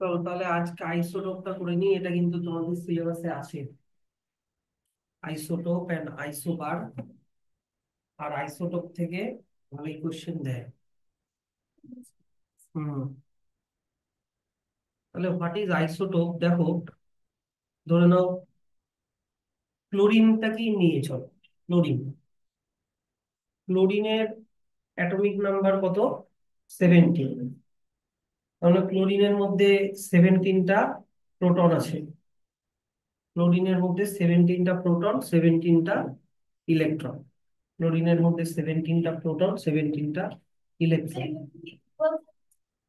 চলো তাহলে আজকে আইসোটোপটা করে নিই, এটা কিন্তু তোমাদের সিলেবাসে আছে। Isotope and isobar. আর আইসোটোপ থেকে ভালোই কোশ্চেন দেয়। হুম। তাহলে হোয়াট ইজ আইসোটোপ দেখো। ধরে নাও ক্লোরিনটাকেই নিয়ে চলো। ক্লোরিন ক্লোরিনের অ্যাটমিক নাম্বার কত? 17। তাহলে ক্লোরিনের মধ্যে 17টা প্রোটন আছে। ক্লোরিনের মধ্যে 17টা প্রোটন, 17টা ইলেকট্রন। ক্লোরিনের মধ্যে 17টা প্রোটন, 17টা ইলেকট্রন।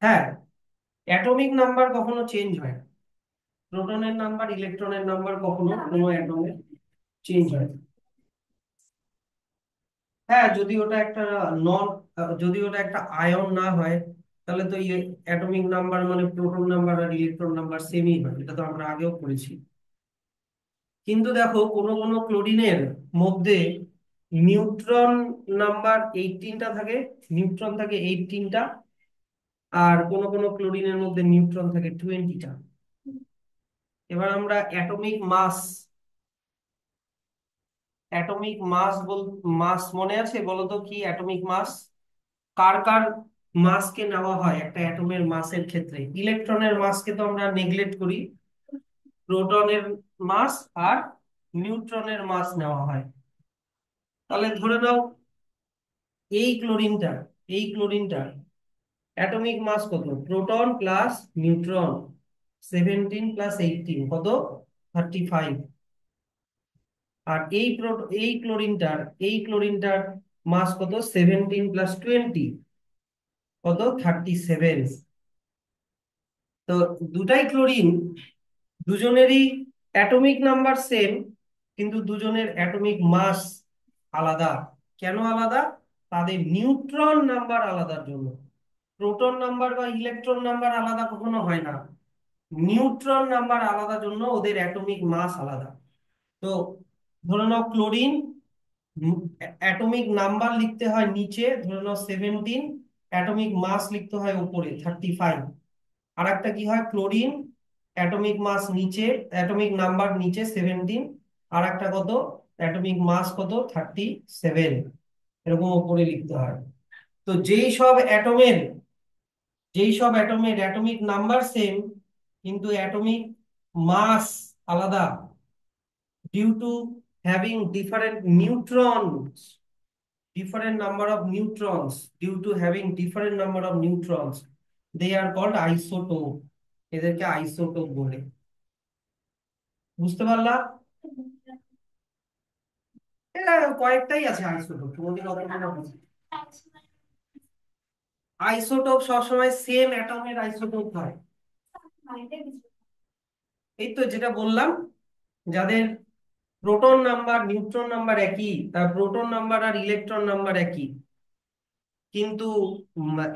হ্যাঁ, অ্যাটমিক নাম্বার কখনো চেঞ্জ হয় না। প্রোটনের নাম্বার, ইলেকট্রনের নাম্বার কখনো কোনো অ্যাটমে চেঞ্জ হয় না। হ্যাঁ, নন যদি ওটা একটা আয়ন না হয়, তাহলে তো অ্যাটমিক নাম্বার মানে প্রোটন নাম্বার আর ইলেকট্রন নাম্বার সেমই হয়, এটা তো আমরা আগেও পড়েছি। কিন্তু দেখো কোনো কোনো ক্লোরিনের মধ্যে নিউট্রন নাম্বার 18টা থাকে। নিউট্রন থাকে 18টা। আর কোনো কোনো ক্লোরিনের মধ্যে নিউট্রন থাকে 20টা। এবার আমরা অ্যাটমিক মাস মাস মনে আছে? বলো তো কি অ্যাটমিক মাস? কার কার মাসকে নেওয়া হয় একটা অ্যাটমের মাসের ক্ষেত্রে? ইলেকট্রনের মাসকে তো আমরা নেগলেক্ট করি। প্রোটনের মাস আর নিউট্রনের মাস নেওয়া হয়। তাহলে ধরে নাও এই ক্লোরিনটা এই ক্লোরিনটা অ্যাটমিক মাস কত? প্রোটন প্লাস নিউট্রন 17 + 18 কত? 35। আর এই ক্লোরিনটার মাস কত? 17 + 20 কত? 37। তো দুটাই ক্লোরিন, দুজনেরই অ্যাটমিক নাম্বার সেম, কিন্তু দুজনের অ্যাটমিক মাস আলাদা। কেন আলাদা? তাদের নিউট্রন নাম্বার আলাদার জন্য। প্রোটন নাম্বার বা ইলেকট্রন নাম্বার আলাদা কখনো হয় না। নিউট্রন নাম্বার আলাদা জন্য ওদের অ্যাটমিক মাস আলাদা। তো ধরে নাও ক্লোরিন অ্যাটমিক নাম্বার লিখতে হয় নিচে, ধরে নাও 17, অ্যাটমিক মাস লিখতে হয় উপরে 35। আর একটা কি হয়, ক্লোরিন অ্যাটমিক মাস নিচে, অ্যাটমিক নাম্বার নিচে 17, আর একটা কত? অ্যাটমিক মাস কত? 37। এরকম উপরে লিখতে হয়। তো যেই সব অ্যাটমের অ্যাটমিক নাম্বার সেম, কিন্তু অ্যাটমিক মাস আলাদা, due to having different number of neutrons, due to having different number of neutrons, they are called isotope. এদেরকে আইসোটোপ বলে। বুঝতে পারলা? এটা কয়েকটাই আছে আইসোটোপ, তোমাদের অতগুলো আছে। আইসোটোপ সবসময় সেম অ্যাটমের আইসোটোপ হয়। এই তো যেটা বললাম, যাদের প্রোটন নাম্বার নিউট্রন নাম্বার একই, তার প্রোটন নাম্বার আর ইলেকট্রন নাম্বার একই, কিন্তু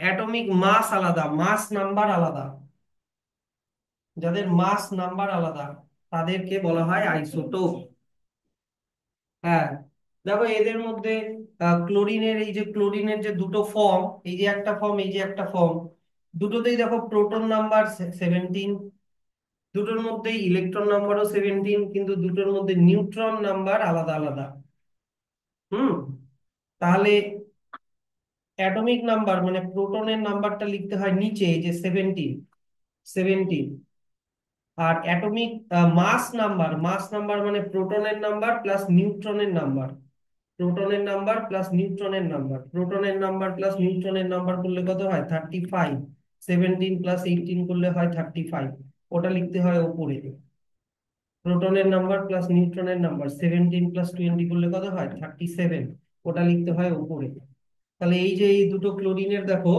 অ্যাটমিক মাস আলাদা, মাস নাম্বার আলাদা। যাদের মাস নাম্বার আলাদা তাদেরকে বলা হয় আইসোটোপ। হ্যাঁ, দেখো এদের মধ্যে ক্লোরিনের যে দুটো ফর্ম, এই যে একটা ফর্ম, এই যে একটা ফর্ম, দুটোতেই দেখো প্রোটন নাম্বার 17। দুটোর মধ্যেই ইলেকট্রন নাম্বারও 17, কিন্তু দুটোর মধ্যে নিউট্রন নাম্বার আলাদা আলাদা। হুম। তাহলে অ্যাটমিক নাম্বার মানে প্রোটনের নাম্বারটা লিখতে হয় নিচে, এই যে 17। আর অ্যাটমিক মাস নাম্বার মানে প্রোটনের নাম্বার প্লাস নিউট্রনের নাম্বার। প্রোটনের নাম্বার প্লাস নিউট্রনের নাম্বার করলে কত হয়? 35। 17 + 18 করলে হয় 35। ওটা লিখতে হয় ওপরে। প্রোটনের নাম্বার প্লাস নিউট্রনের নাম্বার 17 + 20 করলে কত হয়? 37। ওটা লিখতে হয় ওপরে। তাহলে এই যে এই দুটো ক্লোরিনের দেখো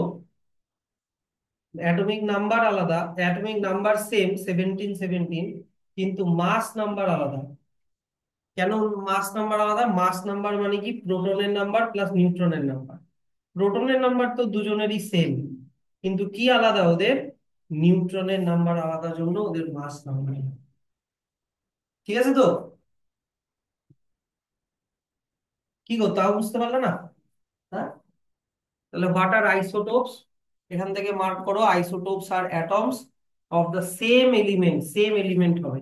অ্যাটমিক নাম্বার আলাদা, অ্যাটমিক নাম্বার সেম 17 17, কিন্তু মাস নাম্বার আলাদা। কেন মাস নাম্বার আলাদা? মাস নাম্বার মানে কি প্রোটনের নাম্বার প্লাস নিউট্রনের নাম্বার। প্রোটনের নাম্বার তো দুজনেরই সেম, কিন্তু কি আলাদা ওদের? নিউট্রনের নাম্বার আলাদা জন্য ওদের মাস নাম্বার। ঠিক আছে তো? কি গো, তাও বুঝতে পারলে না? হ্যাঁ। তাহলে হোয়াট আর আইসোটোপস? এখান থেকে মার্ক করো, isotopes are atoms. Of the same element হবে,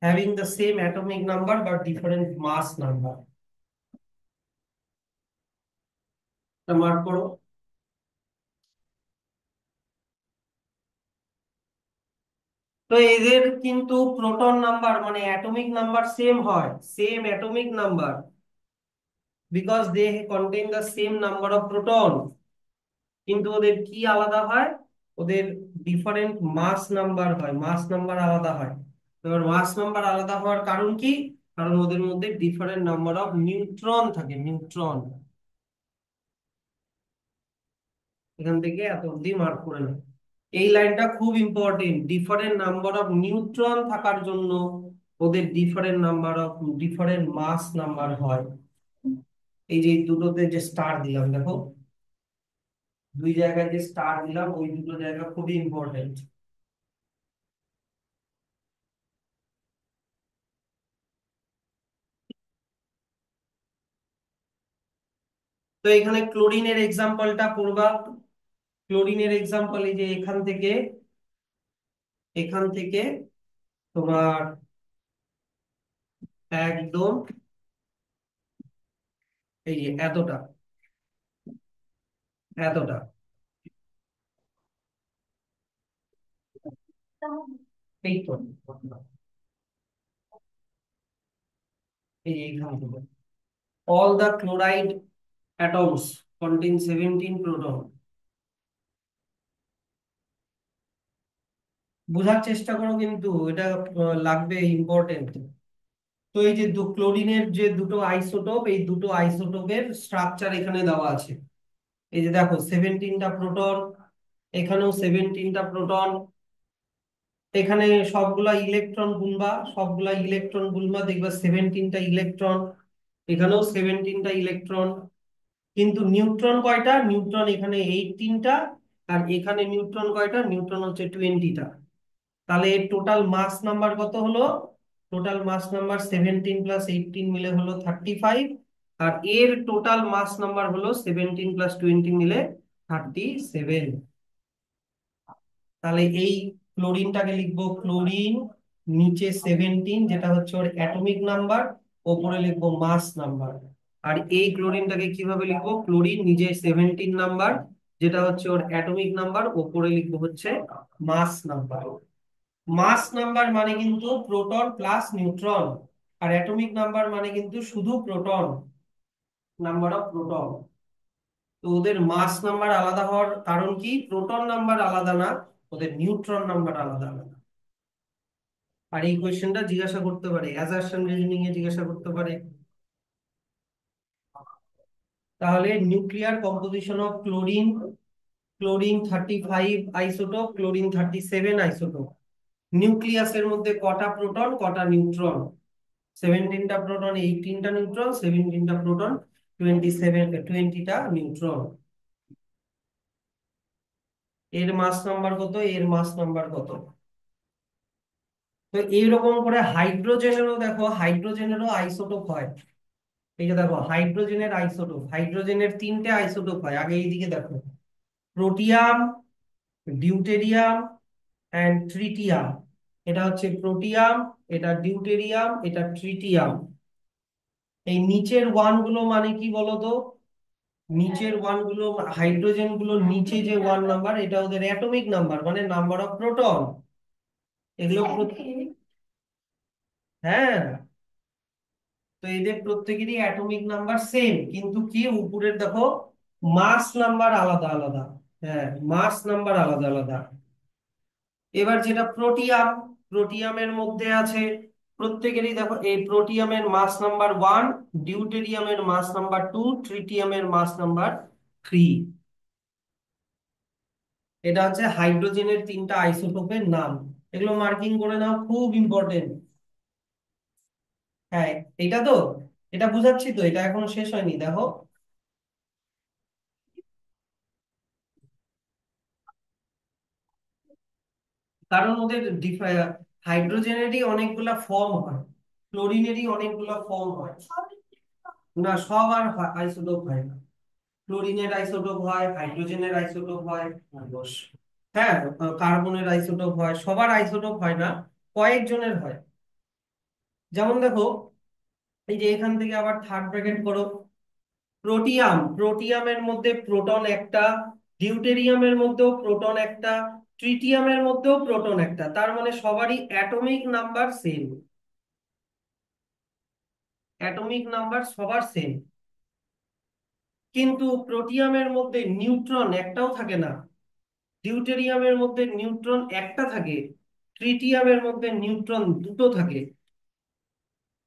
having the same atomic number but different mass number. Mark করো। তো এদের কিন্তু প্রোটন নাম্বার মানে অ্যাটমিক নাম্বার সেম হয়, same atomic number, because they contain the same number of proton. কিন্তু ওদের কি আলাদা হয়? ওদের ডিফারেন্ট মাস নাম্বার হয়, মাস নাম্বার আলাদা হয়। এবার মাস নাম্বার আলাদা হওয়ার কারণ কি? কারণ ওদের মধ্যে ডিফারেন্ট নাম্বার অফ নিউট্রন থাকে, নিউট্রন। এখান থেকে এত অব্দি মার্ক করে নেয়। এই লাইনটা খুব important, different number of neutron থাকার জন্য ওদের ডিফারেন্ট মাস নাম্বার হয়। এই যে এই দুটোতে যে স্টার দিলাম দেখো, দুই জায়গায় যে স্টার দিলাম ওই দুটো জায়গা খুবই ইম্পর্টেন্ট। তো এখানে ক্লোরিনের এক্সাম্পলটা পড়বা। ক্লোরিনের এক্সাম্পল এই যে এখান থেকে তোমার একদম এই যে এতটা, এতটা, এই তো, এই যে এইখান থেকে all the chloride atoms contain 17 proton। বোঝার চেষ্টা করো কিন্তু এটা লাগবে, ইম্পর্টেন্ট। তো এই যে ক্লোরিনের যে দুটো আইসোটোপ, এই দুটো আইসোটোপের স্ট্রাকচার এখানে দেওয়া আছে। এই যে দেখো 17টা প্রোটন, এখানেও 17টা প্রোটন, এখানে সবগুলা ইলেকট্রন গুনবা দেখবা 17টা ইলেকট্রন, এখানেও 17টা ইলেকট্রন। কিন্তু নিউট্রন কয়টা? নিউট্রন এখানে 18টা, আর এখানে নিউট্রন কয়টা? নিউট্রন হচ্ছে 20টা। তাহলে এর টোটাল মাস নাম্বার কত হলো? টোটাল মাস নাম্বার 17 প্লাস 18 মিলে হলো 35, আর এর টোটাল মাস নাম্বার হলো 17 প্লাস 20 মিলে 37। তাহলে এই ক্লোরিনটাকে লিখবো ক্লোরিন, নিচে 17 যেটা হচ্ছে ওর অ্যাটমিক নাম্বার, ওপরে লিখবো মাস নাম্বার। আর এই ক্লোরিনটাকে কিভাবে লিখবো? ক্লোরিন নিজে 17 নাম্বার, যেটা হচ্ছে ওর অ্যাটমিক নাম্বার, ওপরে লিখবো হচ্ছে মাস নাম্বার। মাস নাম্বার মানে কিন্তু প্রোটন প্লাস নিউট্রন, আর অ্যাটমিক নাম্বার মানে কিন্তু শুধু প্রোটন, নাম্বার অফ প্রোটন। তো ওদের মাস নাম্বার আলাদা হওয়ার কারণ কি? প্রোটন নাম্বার আলাদা না, ওদের নিউট্রন নাম্বার আলাদা আলাদা। আর এই কোয়েশ্চেনটা জিজ্ঞাসা করতে পারে, অ্যাসারশন রিজনিং এ জিজ্ঞাসা করতে পারে। তাহলে nuclear composition of chlorine, chlorine 35 isotope, chlorine 37 isotope. নিউক্লিয়াসের মধ্যে কটা প্রোটন কটা নিউট্রন? 17টা প্রোটন, 18টা নিউট্রন, 17টা প্রোটন, 20টা নিউট্রন। এর মাস নাম্বার কত? এর মাস নাম্বার কত? তো এইরকম করে হাইড্রোজেনেরও দেখো, হাইড্রোজেনেরও আইসোটোপ হয়। এই যে দেখো হাইড্রোজেনের আইসোটোপ, হাইড্রোজেনের 3টে আইসোটোপ হয়। আগে এইদিকে দেখো, প্রোটিয়াম, ডিউটেরিয়াম অ্যান্ড ট্রিটিয়াম। এটা হচ্ছে প্রোটিয়াম, এটা ডিউটেরিয়াম, এটা ট্রিটিয়াম। এই নিচের ওয়ান গুলো মানে কি বলতো? নিচের ওয়ান গুলো, হাইড্রোজেন গুলো নিচে যে ওয়ান নাম্বার, এটা ওদের অ্যাটমিক নাম্বার মানে নাম্বার অফ প্রোটন। এগুলো হ্যাঁ, তো এদের প্রত্যেকেরই অ্যাটমিক নাম্বার সেম, কিন্তু কি উপরের দেখো মাস নাম্বার আলাদা আলাদা। হ্যাঁ, মাস নাম্বার আলাদা আলাদা। এবার যেটা প্রোটিয়াম, প্রোটিয়ামের মধ্যে আছে প্রত্যেকেরই দেখো, এই প্রোটিয়ামের মাস নাম্বার 1, ডিউটেরিয়ামের মাস নাম্বার 2, ট্রিটিয়ামের মাস নাম্বার 3। এটা হচ্ছে হাইড্রোজেনের 3টা আইসোটোপের নাম। এগুলো মার্কিং করে নাও, খুব ইম্পর্টেন্ট। হ্যাঁ, এটা তো, এটা বুঝাচ্ছি তো, এটা এখনো শেষ হয়নি দেখো। কারণ ওদের হাইড্রোজেনেরই অনেকগুলা ফর্ম হয়, ক্লোরিনেরই অনেকগুলা ফর্ম হয়। না, সব আর আইসোটোপ হয় না। ক্লোরিনের আইসোটোপ হয়, হাইড্রোজেনের আইসোটোপ হয়, বস। হ্যাঁ, কার্বনের আইসোটোপ হয়, সবার আইসোটোপ হয় না, কয়েকজনের হয়। যেমন দেখো, এই যে এখান থেকে আবার থার্ড ব্র্যাকেট করো, প্রোটিয়াম, প্রোটিয়ামের মধ্যে প্রোটন একটা, ডিউটেরিয়ামের মধ্যেও প্রোটন একটা, ট্রিটিয়ামের মধ্যেও প্রোটন একটা, তার মানে সবারই atomic number same, atomic number সবার সেম। কিন্তু প্রোটিয়ামের মধ্যে নিউট্রন একটাও থাকে না, ডিউটেরিয়ামের মধ্যে নিউট্রন একটা থাকে, ট্রিটিয়ামের মধ্যে নিউট্রন দুটো থাকে।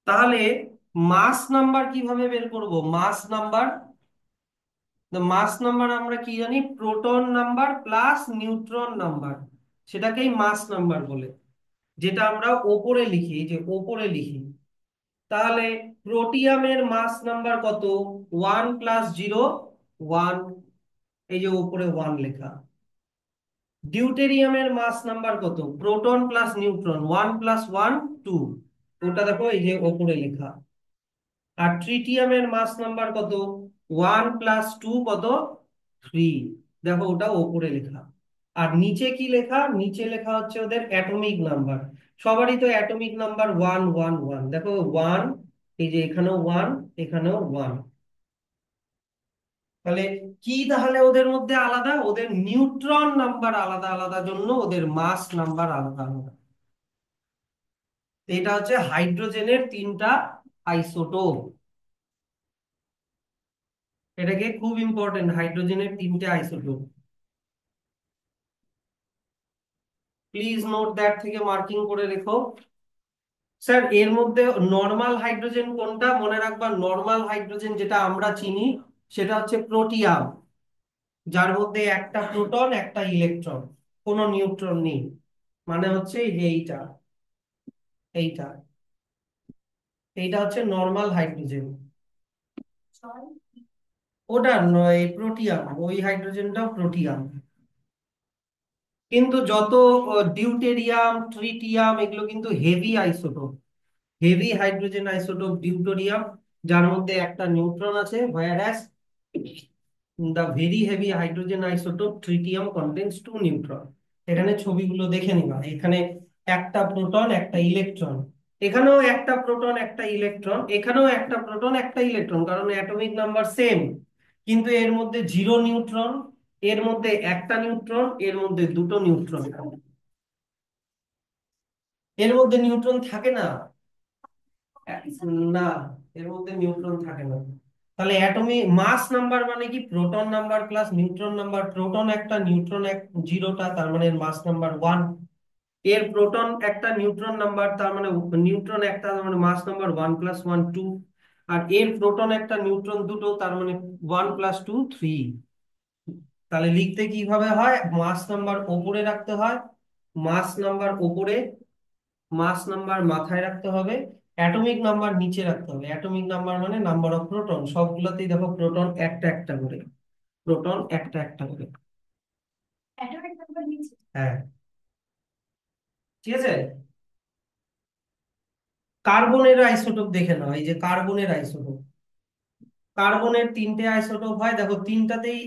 তাহলে মাস নাম্বার কিভাবে বের করব? মাস নাম্বার, মাস নাম্বার আমরা কি জানি, proton number plus neutron number, সেটাকেই মাস নাম্বার বলে, যেটা আমরা ওপরে লিখি, এই যে ওপরে লিখি। তাহলে প্রোটিয়ামের মাস নাম্বার কত? 1+0 1, এই যে উপরে 1 লেখা। ডিউটেরিয়ামের মাস নাম্বার কত? প্রোটন প্লাস নিউট্রন 1+1 2, ওটা দেখো এই যে উপরে লেখা। আর ট্রিটিয়ামের মাস নাম্বার কত? 1+2 কত? 3, দেখো ওটা উপরে লেখা। আর নিচে কি লেখা? নিচে লেখা হচ্ছে ওদের অ্যাটমিক নাম্বার। সবারই তো অ্যাটমিক নাম্বার 1 1 1, দেখো 1, এই যে এখানেও 1, এখানেও 1। তাহলে কি, তাহলে ওদের মধ্যে আলাদা, ওদের নিউট্রন নাম্বার আলাদা আলাদা জন্য ওদের মাস নাম্বার আলাদা আলাদা। এটা হচ্ছে হাইড্রোজেনের তিনটা আইসোটোপ। এটাকে খুব ইম্পর্টেন্ট, হাইড্রোজেনের তিনটে আইসোটোপ, প্লিজ নোট দ্যাট, থেকে মার্কিং করে রেখো। স্যার এর মধ্যে নর্মাল হাইড্রোজেন কোনটা মনে রাখবা? নর্মাল হাইড্রোজেন যেটা আমরা চিনি সেটা হচ্ছে প্রোটিয়াম, যার মধ্যে একটা প্রোটন একটা ইলেকট্রন, কোনো নিউট্রন নেই। মানে হচ্ছে এই যে এইটা, এইটা, এইটা হচ্ছে নর্মাল হাইড্রোজেন। ওটা নয়, প্রোটিয়াম, ওই হাইড্রোজেনটাও প্রোটিয়াম। কিন্তু যত ডিউটেরিয়াম, ট্রিটিয়াম, এগুলো কিন্তু heavy isotope, heavy hydrogen isotope deuterium, যার মধ্যে একটা নিউট্রন আছে, whereas the very heavy hydrogen isotope tritium contains 2 neutron. এখানে ছবিগুলো দেখে নিবা, এখানে একটা প্রোটন একটা ইলেকট্রন, এখানেও একটা প্রোটন একটা ইলেকট্রন, এখানেও একটা প্রোটন একটা ইলেকট্রন, কারণ অ্যাটমিক নাম্বার সেম। কিন্তু এর মধ্যে 0 নিউট্রন, এর মধ্যে একটা নিউট্রন, এর মধ্যে দুটো নিউট্রন, এর মধ্যে নিউট্রন থাকে না। না, এর মধ্যে নিউট্রন থাকে না। তাহলে অ্যাটমিক মাস নাম্বার মানে কি? Proton number plus neutron number, proton একটা নিউট্রন এক, জিরোটা, তার মানে মাস নাম্বার 1। এর প্রোটন একটা নিউট্রন নাম্বার, তার মানে নিউট্রন একটা, তার মানে মাস নাম্বার 1+1 2। আর এর প্রোটন একটা নিউট্রন দুটো, তার মানে 1+2 3। তাহলে লিখতে কিভাবে হয়? মাস নাম্বার ওপরে রাখতে হয়, মাস নাম্বার ওপরে, মাস নাম্বার মাথায় রাখতে হবে, অ্যাটমিক নাম্বার নিচে রাখতে হবে। অ্যাটমিক নাম্বার মানে নাম্বার অফ প্রোটন, সবগুলোতেই দেখো প্রোটন একটা একটা করে, প্রোটন একটা একটা করে। হ্যাঁ, ঠিক আছে। কার্বনের আইসোটোপ দেখে নাও, এই যে কার্বনের আইসোটোপ, কার্বনের তিনটে আইসোটোপ হয়, দেখো তিনটাতেই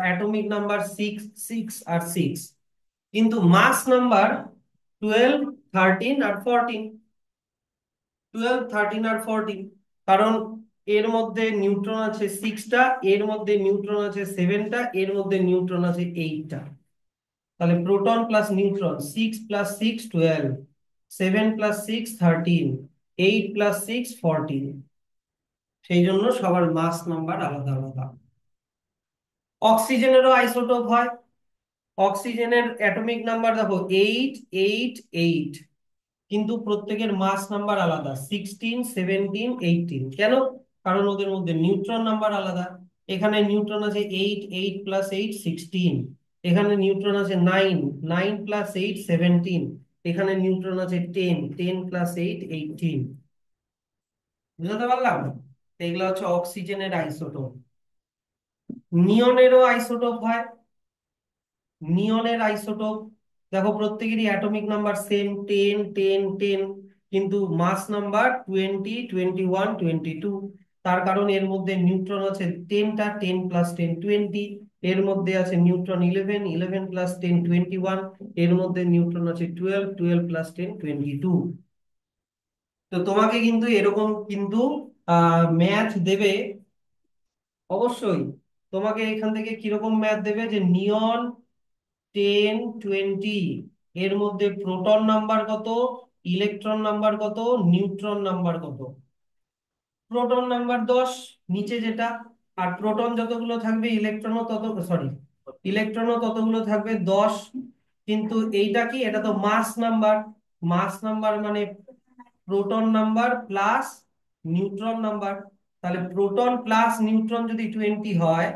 অ্যাটমিক নাম্বার 6 6 আর 6, কিন্তু মাস নাম্বার 12 13 আর 14, 12 13 আর 14। কারণ এর মধ্যে নিউট্রন আছে 6টা, এর মধ্যে নিউট্রন আছে 7টা, এর মধ্যে নিউট্রন আছে 8টা। তাহলে প্রোটন প্লাস নিউট্রন, 6+6 12, 7+6 13, 8+6 14। সেই জন্য সবার মাস নাম্বার আলাদা আলাদা। অক্সিজেনেরও আইসোটোপ হয়, অক্সিজেনের অ্যাটমিক নাম্বার দেখো 8 8 8, কিন্তু প্রত্যেকের মাস নাম্বার আলাদা, 16 17 18। কেন? কারণ ওদের মধ্যে নিউট্রন নাম্বার আলাদা। এখানে নিউট্রন আছে 8 8+8 16, এখানে নিউট্রন আছে 9 9+8 17, এখানে নিউট্রন আছে 10 10+8 18। বুঝতে পারলাম? এগুলো হচ্ছে অক্সিজেনের আইসোটোপ। নিয়নেরও আইসোটোপ হয়, নিয়নের আইসোটোপ দেখো প্রত্যেকেরই অ্যাটমিক নাম্বার সেম, 10 10 10, কিন্তু মাস নাম্বার 20 21 22। তার কারণ এর মধ্যে নিউট্রন আছে 10টা, 10 প্লাস 10 20। এর মধ্যে আছে নিউট্রন 11, 11 প্লাস 10 21। এর মধ্যে নিউট্রন আছে 12, 12 প্লাস 10 22। তো তোমাকে কিন্তু এরকম কিন্তু ম্যাথ দেবে অবশ্যই। তোমাকে এখান থেকে কিরকম ম্যাথ দেবে, যে নিয়ন 10 20, এর মধ্যে প্রোটন নাম্বার কত, ইলেকট্রন নাম্বার কত, নিউট্রন নাম্বার কত। প্রোটন নাম্বার 10 নিচে যেটা, আর প্রোটন যতগুলো থাকবে ইলেকট্রনও তত, সরি, ইলেকট্রনও ততগুলো থাকবে 10। কিন্তু এইটা কি, এটা তো মাস নাম্বার। মাস নাম্বার মানে proton number plus neutron number. তাহলে প্রোটন প্লাস নিউট্রন যদি 20 হয়,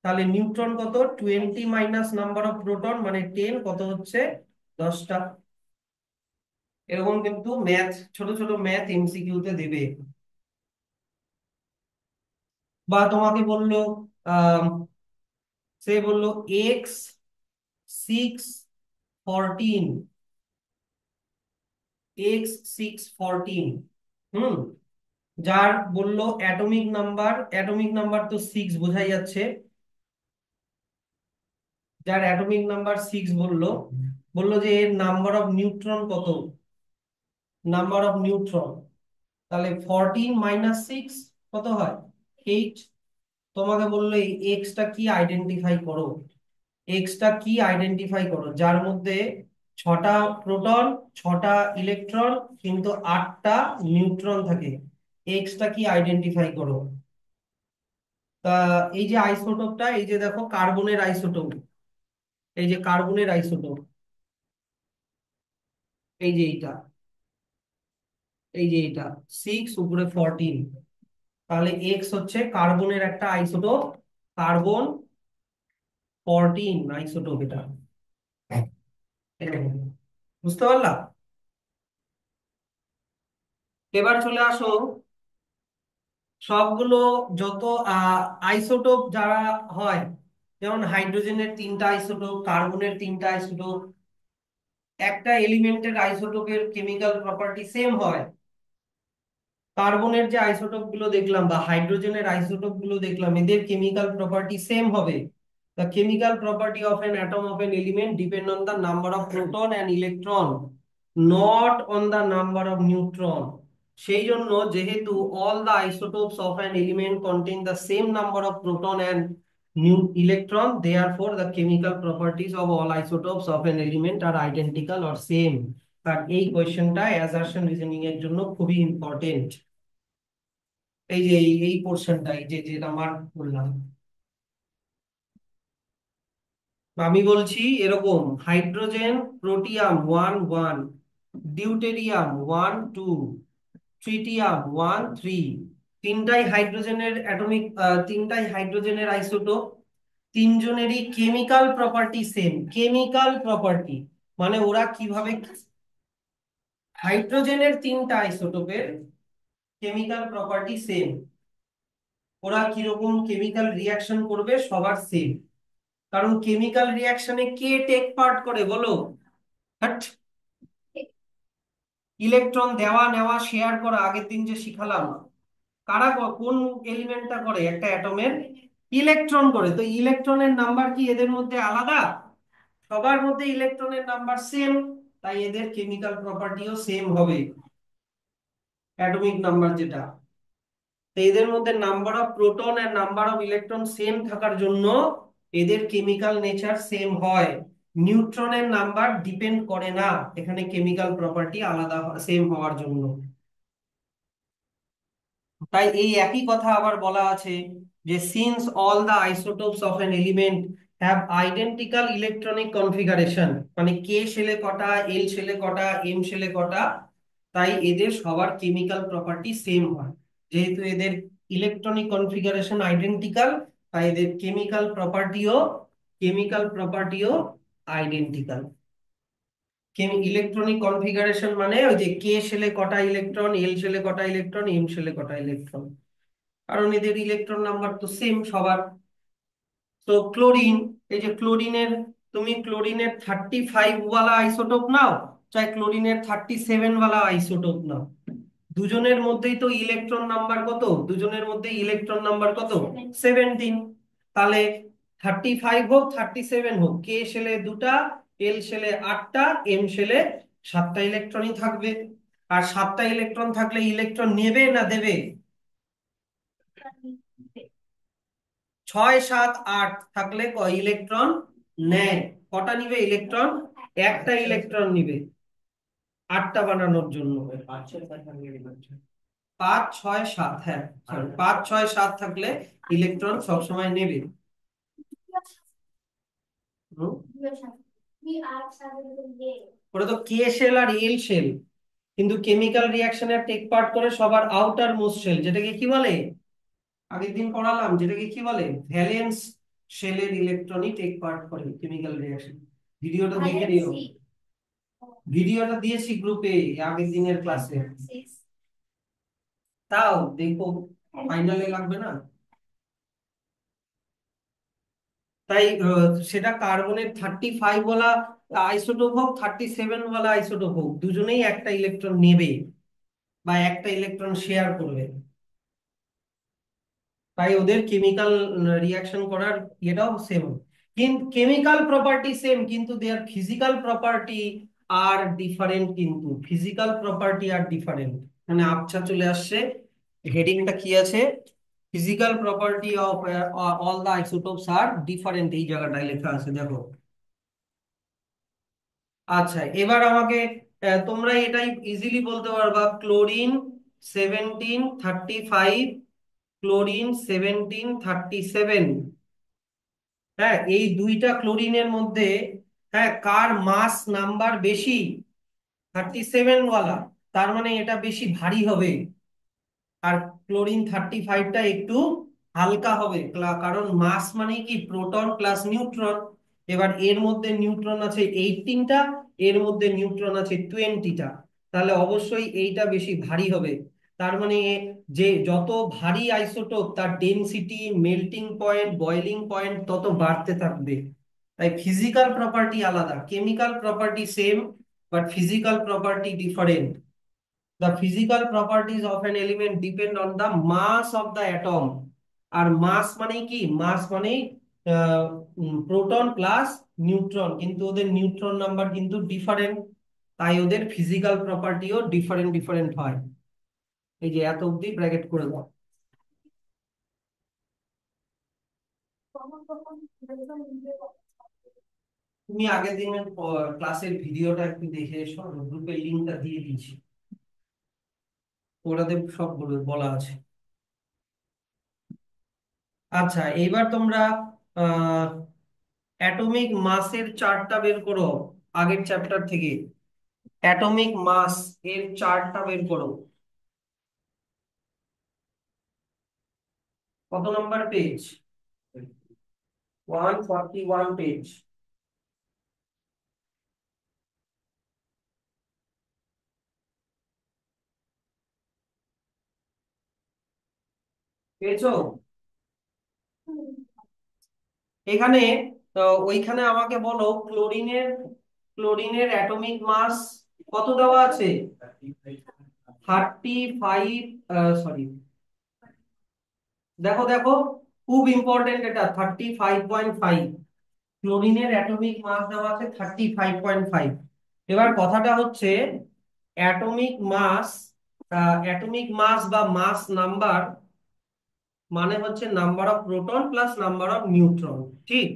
তাহলে নিউট্রন কত, 20 মাইনাস নাম্বার অফ প্রোটন মানে 10, কত হচ্ছে 10টা। এরকম কিন্তু ম্যাথ, ছোট ছোট ম্যাথ এমসিকিউ তে দেবে। বা তোমাকে বললো আহ সে বললো এক্স 6 14, x 6 14, হুম, যার বললো অ্যাটমিক নাম্বার, অ্যাটমিক নাম্বার তো 6 বোঝাই যাচ্ছে, যার অ্যাটমিক নাম্বার 6 বললো, বললো যে এর নাম্বার অফ নিউট্রন কত, নাম্বার অফ নিউট্রন। তাহলে 14 - 6 কত হয়, 8। তোমাকে বললো এই এক্সটা কি আইডেন্টিফাই করো, এক্সটা কি আইডেন্টিফাই করো, যার মধ্যে 6টা প্রোটন, 6টা ইলেকট্রন, কিন্তু 8টা নিউট্রন থাকে। এক্সটা কি আইডেন্টিফাই করো। তা এই যে আইসোটোপটা, এই যে দেখো কার্বনের আইসোটোপ, এই যে কার্বনের আইসোটোপ, এই যে এইটা, এই যে এটা 6 উপরে 14। তাহলে এক্স হচ্ছে কার্বনের একটা আইসোটোপ, কার্বন 14 আইসোটোপ এটা। এরকম। বুঝতে পারলা। এবার চলে আসো সবগুলো, যত আইসোটোপ যারা হয়, যেমন হাইড্রোজেনের 3টা আইসোটোপ, কার্বনের 3টা আইসোটোপ। একটা এলিমেন্টের আইসোটোপের কেমিক্যাল প্রপার্টি সেম হয়। কার্বনের যে আইসোটোপ গুলো দেখলাম বা হাইড্রোজেনের আইসোটোপ গুলো দেখলাম, এদের কেমিক্যাল প্রপার্টি সেম হবে। The chemical property of an atom of an element depend on the number of proton and electron, not on the number of neutron. সেই জন্য যেহেতু all the isotopes of an element contain the same number of proton and new electron, therefore the chemical properties of all isotopes of an element are identical or same. আর এই কোয়েশ্চেনটা assertion reasoning এর জন্য খুবই important. এই যে এই পোর্শনটাই যে যেটা মার্ক করলাম, আমি বলছি এরকম, হাইড্রোজেন প্রোটিয়াম 1 1, ডিউটেরিয়াম 1 2, ট্রিটিয়াম 1 3। তিনটাই হাইড্রোজেনের অ্যাটমিক, তিনটাই হাইড্রোজেনের আইসোটোপ। তিনজনেরই chemical property same, chemical property মানে ওরা কিভাবে, হাইড্রোজেনের 3টা আইসোটোপের কেমিক্যাল প্রপার্টি সেম, ওরা কিরকম কেমিক্যাল রিয়াকশন করবে সবার সেম। কারণ কেমিক্যাল রিয়াকশনে কে টেক পার্ট করে বলো, হ্যাট, ইলেকট্রন দেওয়া নেওয়া শেয়ার করা, আগের দিন যে শিখালাম, কারা কোন এলিমেন্টটা করে একটা অ্যাটমের, ইলেকট্রন করে। তো ইলেকট্রনের নাম্বার কি এদের মধ্যে আলাদা, সবার মধ্যে ইলেকট্রনের নাম্বার সেম, তাই এদের কেমিক্যাল প্রপার্টিও সেম হবে, অ্যাটমিক নাম্বার যেটা। তো এদের মধ্যে নাম্বার অফ প্রোটন আর নাম্বার অফ ইলেকট্রন সেম থাকার জন্য এদের কেমিক্যাল নেচার সেম হয়। নিউট্রনের নাম্বার ডিপেন্ড করে না এখানে কেমিক্যাল প্রপার্টি আলাদা সেম হওয়ার জন্য। তাই এই একই কথা আবার বলা আছে যে since all the isotopes of an element have identical electronic configuration, মানে কে শেলে কটা, এল শেলে কটা, এম শেলে কটা, তাই এদের সবার কেমিক্যাল প্রপার্টি সেম হয়। যেহেতু এদের ইলেকট্রনিক কনফিগারেশন আইডেন্টিক্যাল, তাই এদের কেমিক্যাল প্রপার্টিও আইডেন্টিক্যাল। ইলেকট্রনিক কনফিগারেশন মানে ওই যে কে শেলে কটা ইলেকট্রন, এল শেলে কটা ইলেকট্রন, এম শেলে কটা ইলেকট্রন, কারণ এদের ইলেকট্রন নাম্বার তো সেম সবার। তো ক্লোরিন, এই যে ক্লোরিনের, তুমি ক্লোরিনের 35 ওয়ালা আইসোটোপ নাও, চাই ক্লোরিনের 37 ওয়ালা আইসোটোপ নাও, দুজনের মধ্যেই তো ইলেকট্রন নাম্বার কত, দুজনের মধ্যে ইলেকট্রন নাম্বার কত, 17। তাহলে 35 হোক 37 হোক, কে শেলে দুটা, এল শেলে 8টা, এম শেলে 7টা ইলেকট্রনই থাকবে। আর 7টা ইলেকট্রন থাকলে ইলেকট্রন নেবে না দেবে? 6 7 8 থাকলে ইলেকট্রন নেয়। কটা নিবে ইলেকট্রন? একটা ইলেকট্রন নিবে 8টা বানানোর জন্য। 5 6 7, হ্যাঁ sorry, 5 6 7 থাকলে ইলেকট্রন সবসময় নেবে। হুম? ওটা তো কে শেল আর এল শেল, কিন্তু কেমিক্যাল রিয়াকশনে টেক পার্ট করে সবার আউটার মোস্ট শেল, যেটাকে কি বলে, আগের দিন পড়ালাম, যেটাকে কি বলে, ভ্যালেন্স শেলের ইলেকট্রনই টেক পার্ট করে কেমিক্যাল রিয়াকশন। ভিডিওটা দেখে নিও, ভিডিওটা দিয়েছি গ্রুপে আগের দিনের ক্লাসে, তাও দেখো, ফাইনালে লাগবে না। তাই সেটা কার্বনের 35 বলা আইসোটোপ হোক 37 বলা আইসোটোপ হোক, দুজনেই একটা ইলেকট্রন নেবে বা একটা ইলেকট্রন শেয়ার করবে। তাই ওদের কেমিক্যাল রিয়াকশন করার এটাও সেম, কিন্তু কেমিক্যাল প্রপার্টি সেম, কিন্তু their physical property are different, কিন্তু ফিজিক্যাল প্রপার্টি আর ডিফারেন্ট। মানে আবছা চলে আসছে, হেডিংটা কি আছে, physical property of all the isotopes are different, এই জায়গাটায় লেখা আছে দেখো। আচ্ছা, এবার আমাকে তোমরা এটাই ইজিলি বলতে পারবা, ক্লোরিন 1735, ক্লোরিন 1737, হ্যাঁ এই দুইটা ক্লোরিনের মধ্যে, হ্যাঁ কার মাস নাম্বার বেশি, 37 ওয়ালা, তার মানে এটা বেশি ভারী হবে। আর ক্লোরিন 35টা একটু হালকা হবে, কারণ মাস মানে কি, প্রোটন প্লাস নিউট্রন। এবার এর মধ্যে নিউট্রন আছে 18টা, এর মধ্যে নিউট্রন আছে 20টা, তাহলে অবশ্যই এইটা বেশি ভারী হবে। তার মানে যে যত ভারী আইসোটোপ তার density, melting point, boiling point তত বাড়তে থাকবে। তাই ফিজিক্যাল প্রপার্টি আলাদা, chemical property same, but physical property different. The physical properties of an element depend on the mass of the atom. আর মাস মানে কি, মাস মানে প্রোটন প্লাস নিউট্রন, কিন্তু ওদের নিউট্রন নাম্বার কিন্তু ডিফারেন্ট, তাই ওদের ফিজিক্যাল প্রপার্টিও ডিফারেন্ট ডিফারেন্ট হয়। এই যে এত অব্দি ব্র্যাকেট করে দাও। তুমি আগের দিনের ক্লাসের ভিডিওটা একটু দেখে এসো, গ্রুপের লিঙ্কটা দিয়ে দিয়েছি, ওটাতে সব বলা আছে। আচ্ছা, এইবার তোমরা অ্যাটমিক মাসের চার্টটা বের করো, আগের চ্যাপ্টার থেকে অ্যাটমিক মাস এর চার্টটা বের করো। কত নম্বর পেজ? 141 পেজ। পেয়েছো? এখানে ওইখানে আমাকে বলো, ক্লোরিনের অ্যাটমিক মাস কত দেওয়া আছে? 35, সরি, দেখো দেখো, খুব ইম্পর্টেন্ট এটা, 35.5। ক্লোরিনের অ্যাটমিক মাস দেওয়া আছে 35.5। এবার কথাটা হচ্ছে, অ্যাটমিক মাস, অ্যাটমিক মাস বা মাস নাম্বার মানে হচ্ছে number of proton plus number of neutron, ঠিক?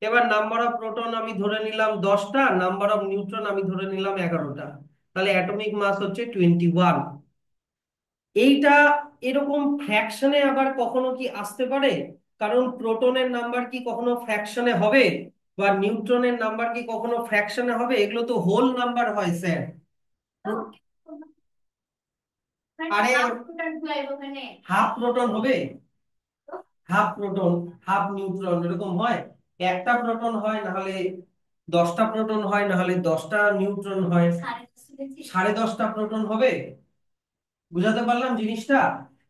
এবার নাম্বার অফ প্রোটন আমি ধরে নিলাম 10টা, নাম্বার অফ নিউট্রন আমি ধরে নিলাম 11টা, তাহলে অ্যাটমিক মাস হচ্ছে 21। এইটা এরকম ফ্র্যাকশনে আবার কখনো কি আসতে পারে? কারণ প্রোটনের নাম্বার কি কখনো ফ্র্যাকশনে হবে, বা নিউট্রনের নাম্বার কি কখনো ফ্র্যাকশনে হবে? এগুলো তো হোল নাম্বার হয় স্যার। আরে হাফ প্রোটন হবে, হাফ প্রোটন, হাফ নিউট্রন, এরকম হয়। একটা প্রোটন হয়, না হলে 10টা প্রোটন হয়, না হলে 10টা নিউট্রন হয়, 10.5টা প্রোটন হবে। বুঝাতে পারলাম জিনিসটা?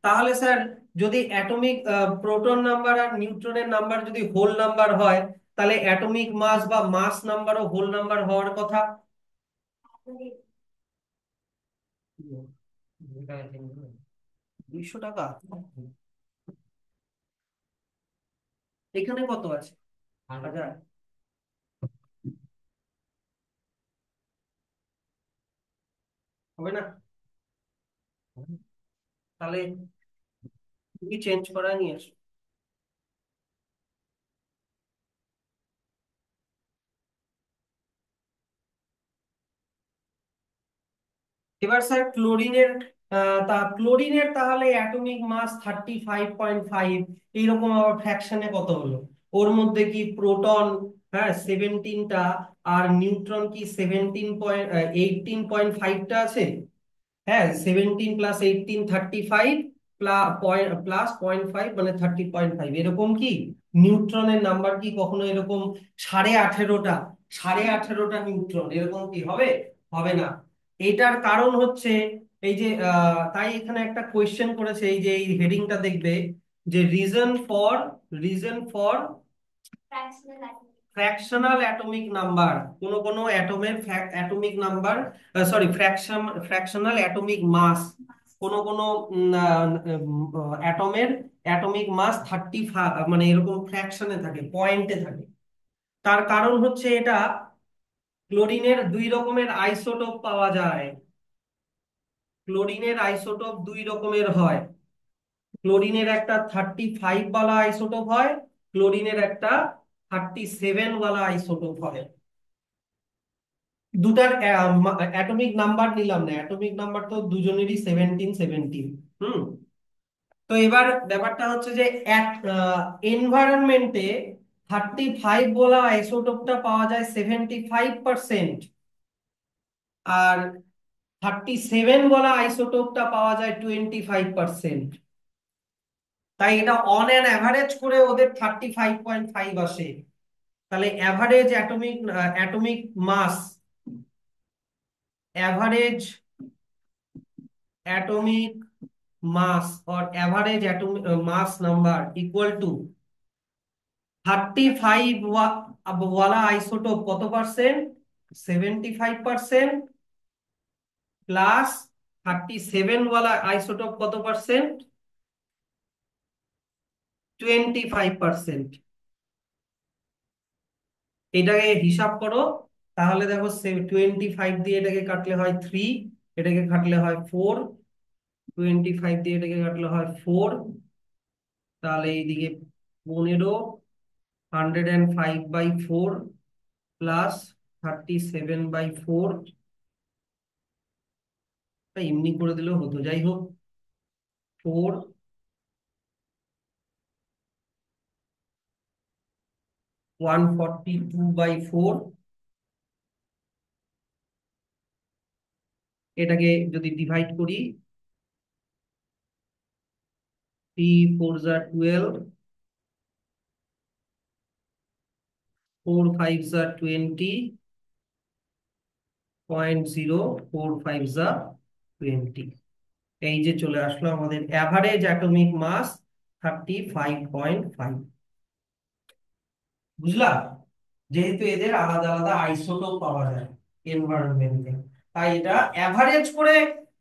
তাহলে স্যার, যদি অ্যাটমিক প্রোটন নাম্বার আর নিউট্রনের নাম্বার যদি হোল নাম্বার হয়, তাহলে অ্যাটমিক মাস বা মাস নাম্বারও হোল নাম্বার হওয়ার কথা। 200 টাকা? এখানে কত আছে? 1000? হবে না? তাহলে তুমি চেঞ্জ করা নিয়ে আসো। এবার স্যার ক্লোরিনের, তা ক্লোরিনের তাহলে অ্যাটমিক মাস 35.5, এইরকম আবার ফ্র্যাকশনে কত হলো? ওর মধ্যে কি প্রোটন, হ্যাঁ 17টা, আর নিউট্রন কি 18.5টা আছে? হ্যাঁ 17 প্লাস 18 35, প্লাস 0.5 মানে 30.5, এরকম কি? নিউট্রনের নাম্বার কি কখনো এরকম 18.5টা, 18.5টা নিউট্রন এরকম কি হবে? হবে না। এটার কারণ হচ্ছে এই যে তাই এখানে একটা কোয়েশ্চেন করেছে, এই যে এই হেডিংটা দেখবে, যে reason for fractional atomic number, কোন কোন অ্যাটমের atomic number, sorry fractional atomic mass, কোন কোন অ্যাটমের অ্যাটমিক মাস 35, মানে এরকম ফ্র্যাকশনে থাকে, পয়েন্টে থাকে। তার কারণ হচ্ছে এটা, ক্লোরিনের দুই রকমের আইসোটোপ পাওয়া যায়। ক্লোরিনের আইসোটোপ দুই রকমের হয়। ক্লোরিনের একটা 35 ওয়ালা আইসোটোপ হয়, ক্লোরিনের একটা 37 ওয়ালা আইসোটোপ হয়। দুটার অ্যাটমিক নাম্বার নিলাম না, অ্যাটমিক নাম্বার তো দুজনেরই 17 17। হুম। তো এবার ব্যাপারটা হচ্ছে যে এনভায়রনমেন্টে 35 বলা আইসোটোপটা পাওয়া যায় 75%, আর 37 বলা আইসোটোপটা পাওয়া যায় 25%। তাই এটা অন অ্যান অ্যাভারেজ করে ওদের 35.5 আসে। তাহলে average atomic mass, average atomic mass or average atomic mass number equal to 35 वाला आइसोटोप কত পার্সেন্ট? 75%, প্লাস 37 वाला আইসোটোপ কত পার্সেন্ট? 25%। এটাকে হিসাব করো, তাহলে দেখো 25 দিয়ে এটাকে কাটলে হয় 3, এটাকে কাটলে হয় 4, 25 দিয়ে এটাকে কাটলে হয় 4, তাহলে এইদিকে 15, 105/4 প্লাস 37/4, এমনি করে দিলেও হতো, যাই হোক 4, 142/4, এটাকে যদি ডিভাইড করি, 3 4 12, 4 5 20, 0.045 এই যে চলে আসলো আমাদের অ্যাভারেজ অ্যাটমিক মাস 35.5। বুঝলা? যেহেতু এদের আলাদা আলাদা আইসোটোপ পাওয়া যায় এনভায়রনমেন্টে, তাই এটা অ্যাভারেজ করে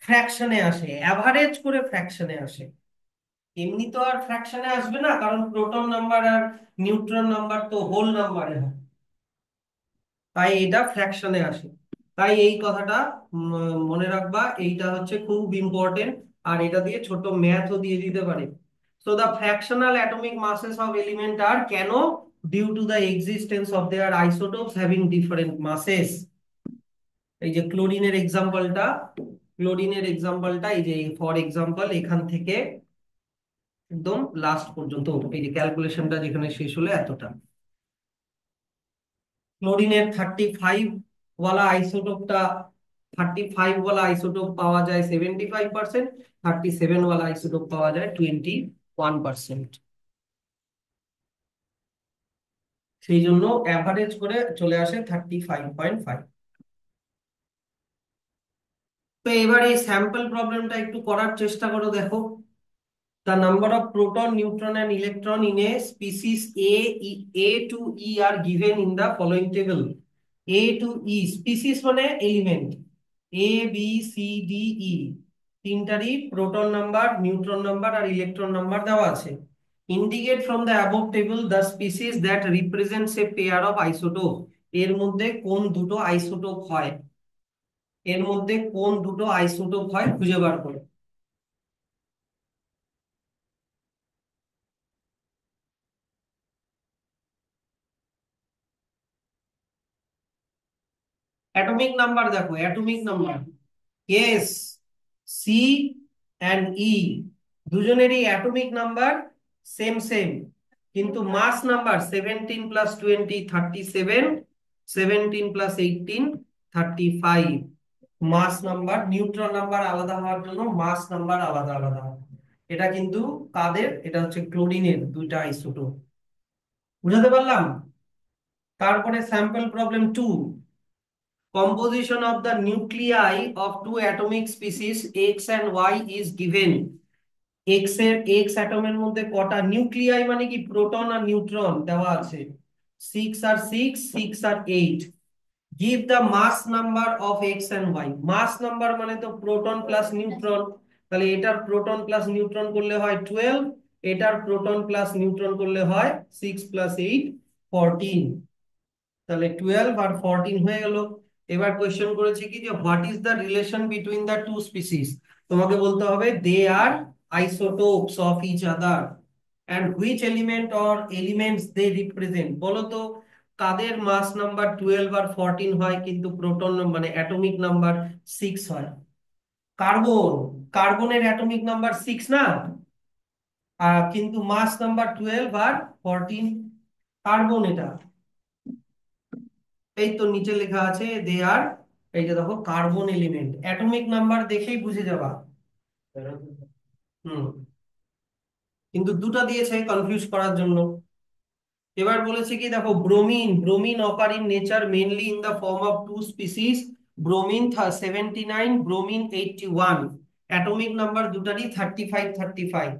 ফ্র্যাকশনে আসে, অ্যাভারেজ করে ফ্র্যাকশনে আসে। এমনি তো আর ফ্র্যাকশনে আসবে না, কারণ প্রোটন নাম্বার আর নিউট্রন নাম্বার তো হোল নাম্বারে হয়, তাই এটা ফ্র্যাকশনে আসে। তাই এই কথাটা মনে রাখবা, এইটা হচ্ছে খুব ইম্পর্টেন্ট। আর এটা দিয়ে ছোট ম্যাথও দিয়ে দিতে পারে। So the fractional atomic masses of element are কেন? Due to the existence of their isotopes having different masses। এই যে ক্লোরিনের এক্সাম্পলটা এই যে ফর এক্সাম্পল এখান থেকে একদম লাস্ট পর্যন্ত, এই যে ক্যালকুলেশনটা যেখানে শেষ হলো এতটা। ক্লোরিনের 35 ওয়ালা আইসোটোপটা, 35 ওয়ালা আইসোটোপ পাওয়া যায় 75%, 37 ওয়ালা আইসোটোপ পাওয়া যায় 21%। সেই জন্য অ্যাভারেজ করে চলে আসে 35.5। তো এবার এই স্যাম্পল প্রবলেমটা একটু করার চেষ্টা করো, দেখো। The number of proton, neutron and electron in a species A to E are given in the following table. A to E, species মানে element, A B C D E, তিনটারই প্রোটন নাম্বার, নিউট্রন নাম্বার আর electron number দেওয়া আছে। Indicate from the above table the species that represents a pair of isotope. এর মধ্যে কোন দুটো isotope হয়, এর মধ্যে কোন দুটো আইসোটোপ হয় খুঁজে বার করো। অ্যাটমিক নাম্বার দেখো, atomic numbers, C and E, দুজনেরই অ্যাটমিক নাম্বার সেম সেম, কিন্তু mass number 17 + 20 37, 17 + 18 35। Mass number, neutron number আলাদা হওয়ার জন্য মাস নাম্বার আলাদা আলাদা। এটা কিন্তু কাদের, এটা হচ্ছে ক্লোরিনের দুইটা আইসোটোপ। বুঝাতে পারলাম? তারপরে sample problem 2, composition of the nuclei of two atomic species X and Y is given. X এর X অ্যাটমের মধ্যে কটা নিউক্লিয়াই মানে কি প্রোটন আর নিউট্রন দেওয়া আছে, 6 আর 6, 6 আর 8। Give the mass number of X and Y। Mass number মানে তো প্রোটন প্লাস নিউট্রন, তাহলে এটার প্রোটন প্লাস নিউট্রন করলে হয় 12, এটার প্রোটন প্লাস নিউট্রন করলে হয় 6 + 8 14। তাহলে 12 আর 14 হয়ে গেল। এবার কোয়েশ্চেন করেছে কি যে what is the relation between the two species. তোমাকে বলতে হবে they are isotopes of each other and which element or elements they represent. বলো তো কাদের মাস নাম্বার 12 আর 14 হয় কিন্তু প্রোটন মানে অ্যাটমিক নাম্বার 6 হয়? কার্বন, কার্বনের অ্যাটমিক নাম্বার 6 না, কিন্তু মাস নাম্বার 12 আর 14। কার্বন এটা, এই তো নিচে লেখা আছে দে আর, এই যে দেখো কার্বন এলিমেন্ট, অ্যাটমিক নাম্বার দেখেই বুঝে যাবা। হুম, কিন্তু দুটো দিয়েছে কনফিউজ করার জন্য। এবার বলেছে কি দেখো bromine, bromine occur in nature mainly in the form of two species, bromine 79, bromine 81। Atomic number দুটারই 35 35।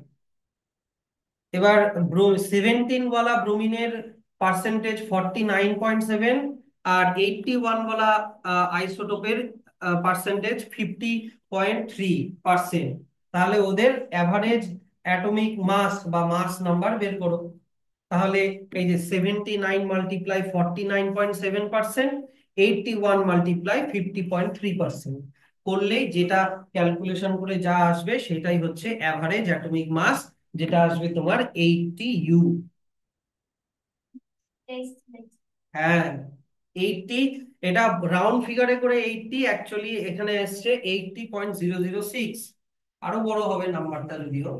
এবার 17 ওয়ালা ব্রোমিনের পার্সেন্টেজ 49.7, আর 81 ওয়ালা আইসোটোপের পার্সেন্টেজ 50.3%। তাহলে ওদের অ্যাভারেজ অ্যাটমিক মাস বা মাস নাম্বার বের করো। তাহলে এই যে 79 মাল্টিপ্লাই 49.7%, 81 মাল্টিপ্লাই 50.3% করলেই যেটা ক্যালকুলেশন করে যা আসবে সেটাই হচ্ছে অ্যাভারেজ অ্যাটমিক মাস, যেটা আসবে তোমার 80 ইউ। হ্যাঁ 80, এটা রাউন্ড ফিগারে করে 80, অ্যাকচুয়ালি এখানে এসছে 80.006। আরো বড় হবে নাম্বারটা যদিও।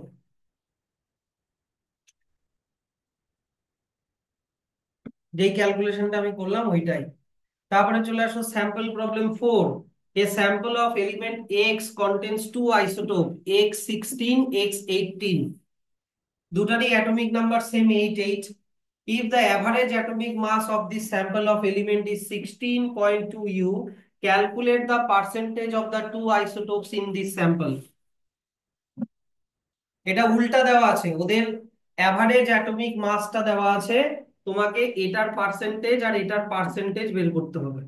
যেই ক্যালকুলেশনটা আমি করলাম ওইটাই। তারপরে চলে আসো sample problem 4। A sample of element X contains two isotope X16, X18, দুটারই atomic number same 88। if the average atomic mass of this sample of element is 16.2 u, calculate the percentage of the two isotopes in this sample। এটা উল্টা দেওয়া আছে, ওদের average atomic মাসটা দেওয়া আছে, তোমাকে এটার পার্সেন্টেজ আর এটার পার্সেন্টেজ বের করতে হবে।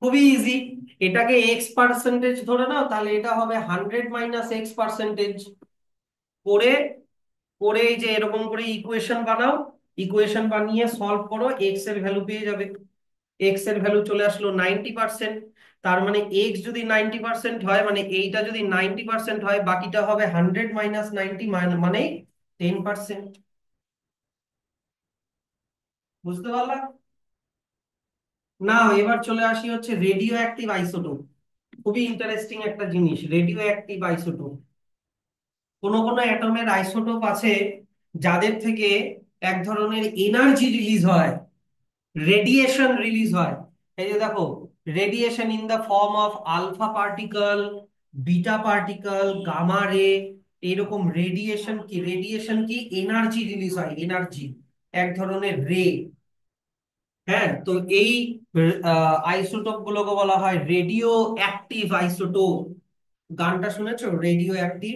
খুবই ইজি, এটাকে এক্স পার্সেন্টেজ ধরে নাও, তাহলে এটা হবে 100 - x করে, করে এই যে এরকম করে ইকুয়েশন বানাও, ইকুয়েশন বানিয়ে সলভ করো, এক্স এর ভ্যালু পেয়ে যাবে। এক্স এর ভ্যালু চলে আসলো 90%। তার মানে এক্স যদি 90% হয় মানে এইটা যদি 90% হয়, বাকিটা হবে 100 - 90 মানে 10%। বুঝতে পারলাম? না, এবার চলে আসি হচ্ছে রেডিও অ্যাক্টিভ আইসোটোপ। খুবই ইন্টারেস্টিং একটা জিনিস রেডিও অ্যাক্টিভ আইসোটোপ। কোন কোন অ্যাটমের আইসোটোপ আছে যাদের থেকে এক ধরনের এনার্জি রিলিজ হয়, রেডিয়েশন রিলিজ হয়। এই যে দেখো, radiation in the form of alpha particle, beta particle, gamma ray, এইরকম রেডিয়েশন কি, রেডিয়েশন কি এনার্জি রিলিজ হয়, এনার্জি, এক ধরনের রে। হ্যাঁ, তো এই আইসোটোপ গুলোকে বলা হয় রেডিও অ্যাক্টিভ আইসোটোপ। গানটা শুনেছো রেডিও অ্যাক্টিভ?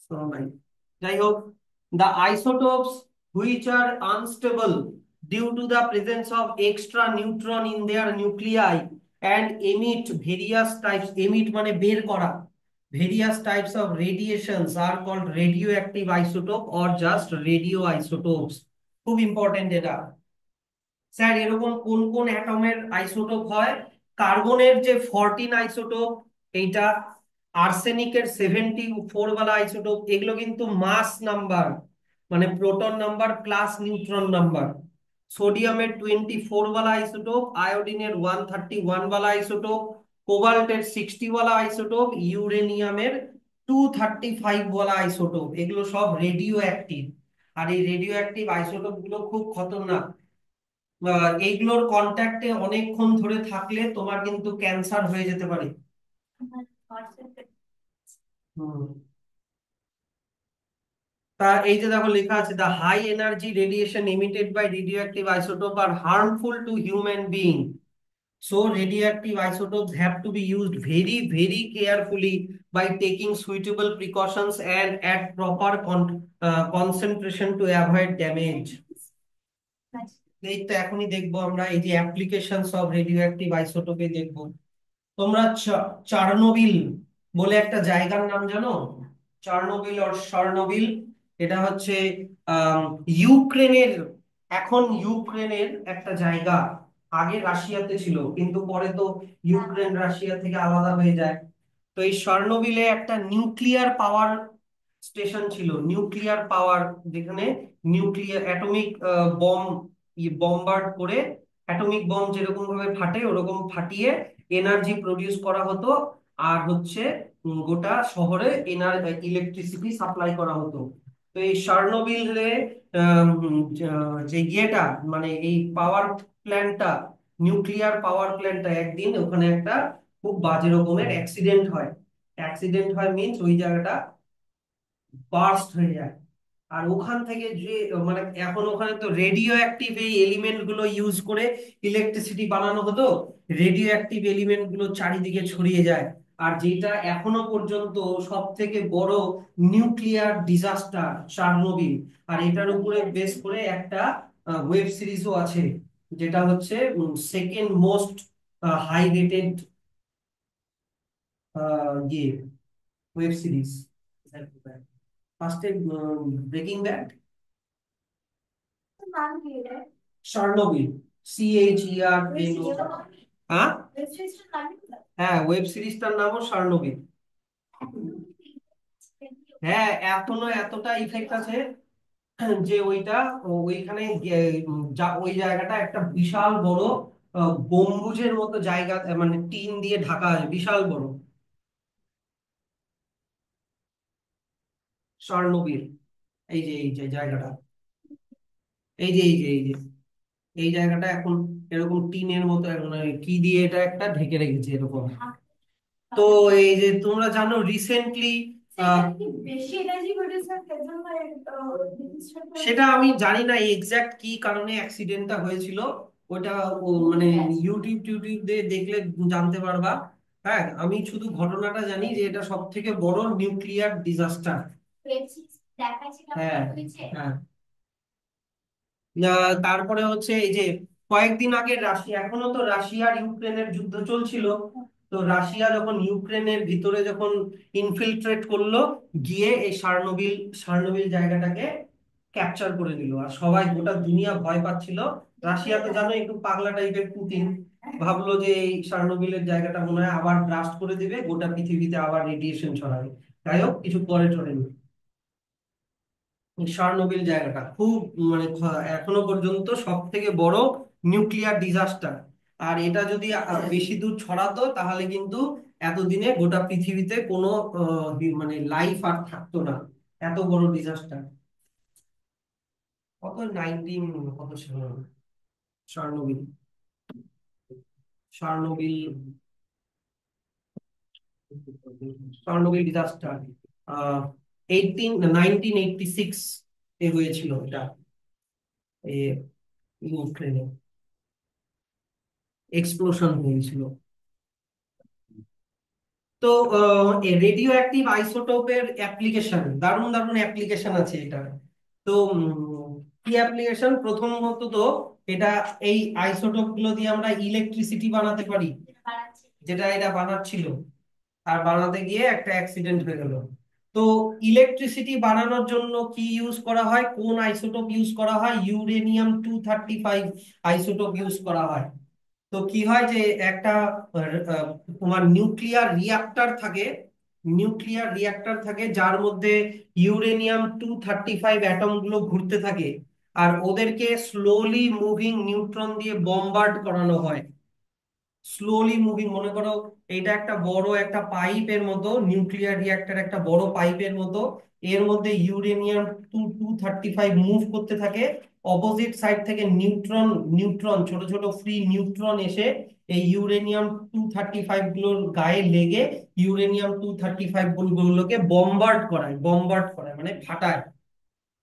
শোনো নাই, যাই হোক। The isotopes which are unstable due to the presence of extra neutron in their nuclei and emit various types, emit মানে বের করা, Various types of radiations are called radioactive isotope or just radioisotopes. খুব important এটা। Sir এরকম কোন কোন অ্যাটমের isotope হয়? কার্বনের যে 14 আইসোটোপ এইটা, আর্সেনিকের 74 ওয়ালা আইসোটোপ, এগুলো কিন্তু মাস নাম্বার, মানে proton number plus neutron number. সোডিয়ামের 24 ওয়ালা আইসোটোপ, আয়োডিনের 131 ওয়ালা আইসোটোপ, কোবাল্টের 60 ওয়ালা আইসোটোপ, ইউরেনিয়ামের 235 ওয়ালা আইসোটোপ, এগুলো সব রেডিও অ্যাক্টিভ। আর এই রেডিও অ্যাক্টিভ আইসোটোপ গুলো খুব খতরনাক। এইগুলোর কন্ট্যাক্টে অনেকক্ষণ ধরে থাকলে তোমার কিন্তু ক্যান্সার হয়ে যেতে পারে। হুম। তা এই যে দেখো লেখা আছে, the high energy radiation emitted by radioactive isotope are harmful to human being, so radioactive isotopes have to be used very very carefully by taking suitable precautions and at proper concentration to avoid damage. এই তো এখনই দেখবো আমরা এই যে applications of radioactive আইসোটোপে দেখবো। তোমরা চার্নোবিল বলে একটা জায়গার নাম জানো? চার্নোবিল আর শার্নোবিল, এটা হচ্ছে আহ ইউক্রেনের, এখন ইউক্রেনের একটা জায়গা। আগে রাশিয়াতে ছিল, কিন্তু পরে তো ইউক্রেন রাশিয়া থেকে আলাদা হয়ে যায়। তো এই শার্নোবিলে একটা নিউক্লিয়ার পাওয়ার স্টেশন ছিল, নিউক্লিয়ার পাওয়ার, যেখানে নিউক্লিয়ার অ্যাটমিক বম বম্বার্ড করে, অ্যাটমিক বম যেরকম ভাবে ফাটে ওরকম ফাটিয়ে এনার্জি প্রডিউস করা হতো। আর হচ্ছে গোটা শহরে ইলেকট্রিসিটি সাপ্লাই করা হতো। তো এই শার্নোবিলে যে ইয়েটা, মানে এই পাওয়ার প্ল্যান্টটা, নিউক্লিয়ার পাওয়ার প্ল্যান্টটা, একদিন ওখানে একটা খুব বাজে রকমের অ্যাক্সিডেন্ট হয়। অ্যাক্সিডেন্ট হয় মিন্স ওই জায়গাটা বার্স্ট হয়ে যায়। আর ওখান থেকে যে, মানে এখন ওখানে তো রেডিও অ্যাক্টিভ এই এলিমেন্ট গুলো ইউজ করে ইলেকট্রিসিটি বানানো হতো। রেডিও অ্যাক্টিভ এলিমেন্ট গুলো চারিদিকে ছড়িয়ে যায়। আর যেটা এখনো পর্যন্ত সব থেকে বড় নিউক্লিয়ার ডিজাস্টার চারনোবিল। আর এটার উপরে বেস করে একটা ওয়েব সিরিজও আছে, যেটা হচ্ছে সেকেন্ড মোস্ট হাই রেটেড ইয়ে ওয়েব সিরিজ। ফার্স্টে ব্রেকিং ব্যাড, শার্নোবিল, CHERNO। হ্যাঁ, হ্যাঁ ওয়েব সিরিজটার নামও শার্নোবিল। হ্যাঁ, এখনো এতটা ইফেক্ট আছে যে ওইটা, ওইখানে ওই জায়গাটা একটা বিশাল বড় গম্বুজের মতো জায়গা, মানে টিন দিয়ে ঢাকা আছে, বিশাল বড়। শার্নোবিল, এই যে জায়গাটা, এই যে এই জায়গাটা এখন এরকম টিনের মতো, মানে কি দিয়ে এটা একটা ঢেকে রেখেছে এরকম। তো এই যে তোমরা জানো রিসেন্টলি, সেটা আমি জানি না এক্সাক্ট কি কারণে অ্যাক্সিডেন্টটা হয়েছিল। ওটা মানে ইউটিউব টিউটিউব দিয়ে দেখলে জানতে পারবা। হ্যাঁ, আমি শুধু ঘটনাটা জানি যে এটা সব থেকে বড় নিউক্লিয়ার ডিজাস্টার। হ্যাঁ, হ্যাঁ। তারপরে হচ্ছে এই যে কয়েকদিন আগে রাশিয়া, এখনো তো রাশিয়া আর ইউক্রেনের যুদ্ধ চলছিল। তো রাশিয়া যখন ইউক্রেনের ভিতরে যখন ইনফিলট্রেট করলো, গিয়ে এই শার্নোবিল শার্নোবিল জায়গাটাকে ক্যাপচার করে নিল, আর সবাই গোটা দুনিয়া ভয় পাচ্ছিল। রাশিয়া তো জানো একটু পাগলা টাইপের, পুতিন ভাবলো যে এই শার্নোবিলের জায়গাটা মনে হয় আবার ব্লাস্ট করে দিবে, গোটা পৃথিবীতে আবার রেডিয়েশন ছড়াবে। যাই হোক, কিছু পরে চড়েনি। শার্নোবিল জায়গাটা খুব, মানে এখনো পর্যন্ত সব থেকে বড় নিউক্লিয়ার ডিজাস্টার। আর এটা যদি বেশি দূর ছড়াতো তাহলে কিন্তু এতদিনে গোটা পৃথিবীতে কোনো মানে লাইফ আর থাকতো না। এত বড় ডিজাস্টার। কত 19, কত ছিল শার্নোবিল, শার্নোবিল শার্নোবিল ডিজাস্টার 1986 এ হয়েছিল এটা, এ ইউক্রেনে এক্সপ্লোশন হয়েছিল। তো রেডিও অ্যাক্টিভ আইসোটোপের অ্যাপ্লিকেশন, দারুণ দারুণ অ্যাপ্লিকেশন আছে এটা। তো কি অ্যাপ্লিকেশন? প্রথমত তো এটা, এই আইসোটোপ গুলো দিয়ে আমরা ইলেকট্রিসিটি বানাতে পারি, যেটা এটা বানাচ্ছিল। আর বানাতে গিয়ে একটা অ্যাক্সিডেন্ট হয়ে গেল। তো ইলেকট্রিসিটি বানানোর জন্য কি ইউজ করা হয়, কোন আইসোটোপ ইউজ করা হয়? ইউরেনিয়াম 235 আইসোটোপ ইউজ করা হয়। তো কি হয় যে একটা তোমার নিউক্লিয়ার রিয়াক্টর থাকে যার মধ্যে ইউরেনিয়াম 235 অ্যাটম গুলো ঘুরতে থাকে, আর ওদেরকে স্লোলি মুভিং নিউট্রন দিয়ে বম্বার্ড করানো হয়। স্লোলি মুভিং, মনে করো এটা একটা বড় একটা পাইপের মতো, নিউক্লিয়ার রিঅ্যাক্টর একটা বড় পাইপের মতো, এর মধ্যে ইউরেনিয়াম 235 মুভ করতে থাকে। অপোজিট সাইড থেকে নিউট্রন নিউট্রন ছোট ছোট ফ্রি নিউট্রন এসে এই ইউরেনিয়াম 235 গুলোর গায়ে লেগে ইউরেনিয়াম 235 গুলোকে বম্বার্ড করায় মানে ফাটায়।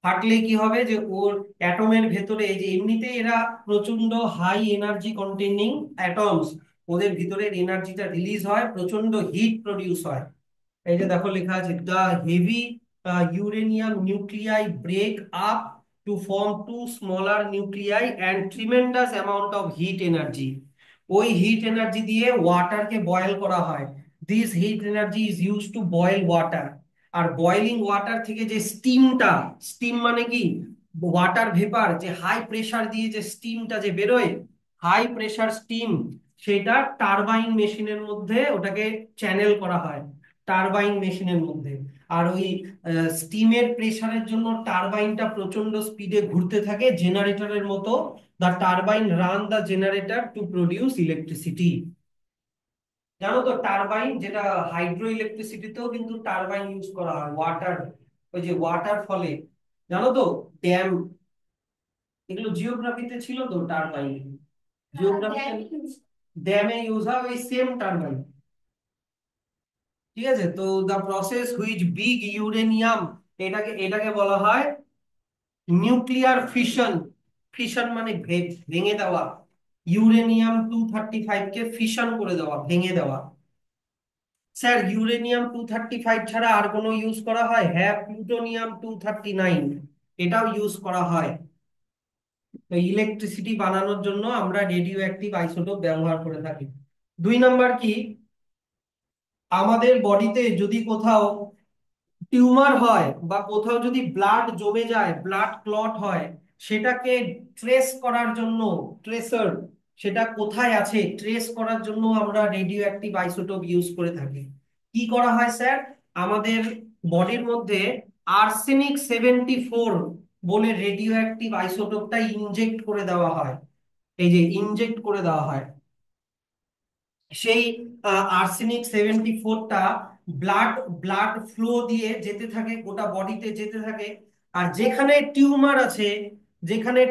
ফাটলে কি হবে যে ওর অ্যাটমের ভেতরে, এই যে এমনিতেই এরা প্রচন্ড হাই এনার্জি কন্টেনিং অ্যাটমস, ওদের ভিতরের এনার্জিটা রিলিজ হয়, প্রচন্ড হিট প্রডিউস হয়। এই যে দেখো লেখা আছে, the heavy uranium nuclei break up to form two smaller nuclei and tremendous amount of heat energy. ওই হিট এনার্জি দিয়ে ওয়াটারকে বয়েল করা হয়। This heat energy is use to boil water. আর বয়েলিং ওয়াটার থেকে যে স্টিমটা, স্টিম মানে কি, ওয়াটার ভেপার, যে হাই প্রেসার দিয়ে যে স্টিমটা যে বেরোয়, হাই প্রেসার স্টিম, সেটা টারবাইন মেশিনের মধ্যে ওটাকে চ্যানেল করা হয়, টারবাইন মেশিনের মধ্যে। আর ওই স্টিমের প্রেসারের জন্য টারবাইনটা প্রচন্ড স্পিডে ঘুরতে থাকে জেনারেটরের মতো। The turbine run the generator to produce electricity. জানো তো টারবাইন, যেটা হাইড্রো ইলেকট্রিসিটিতেও কিন্তু টারবাইন ইউজ করা হয়, ওয়াটার, ওই যে ওয়াটার ফলে, জানো তো, ড্যাম, এগুলো জিওগ্রাফিতে ছিল তো টারবাইন, জিওগ্রাফিতে ড্যামে ইউজ হয় ওই সেম টারবাইন। ঠিক আছে, তো দা প্রসেস হুইচ বিগ ইউরেনিয়াম, এটাকে এটাকে বলা হয় নিউক্লিয়ার ফিশন। ফিশন মানে ভেঙে দেওয়া, ইউরেনিয়াম 235 কে ফিশন করে দেওয়া, ভেঙে দেওয়া। স্যার ইউরেনিয়াম 235 ছাড়া আর কোনো ইউজ করা হয়? হ্যাঁ, প্লুটোনিয়াম 239 এটাও ইউজ করা হয়। তো ইলেকট্রিসিটি বানানোর জন্য আমরা রেডিও অ্যাক্টিভ আইসোটোপ ব্যবহার করে থাকি। 2 নাম্বার কি, আমাদের বডিতে যদি কোথাও টিউমার হয় বা কোথাও যদি ব্লাড জমে যায়, ব্লাড ক্লট হয়, সেটাকে ট্রেস করার জন্য, ট্রেসার, সেটা কোথায় আছে ট্রেস করার জন্য আমরা রেডিও অ্যাক্টিভ আইসোটোপ ইউজ করে থাকি। কি করা হয় স্যার, আমাদের বডির মধ্যে আর্সেনিক 74 বলে রেডিও অ্যাক্টিভ আইসোটোপটা ইনজেক্ট করে দেওয়া হয়। এই যে ইনজেক্ট করে দেওয়া হয়, সেই আর্সেনিক 74টা ব্লাড ব্লাড ফ্লো দিয়ে যেতে থাকে, গোটা বডিতে যেতে থাকে। আর যেখানে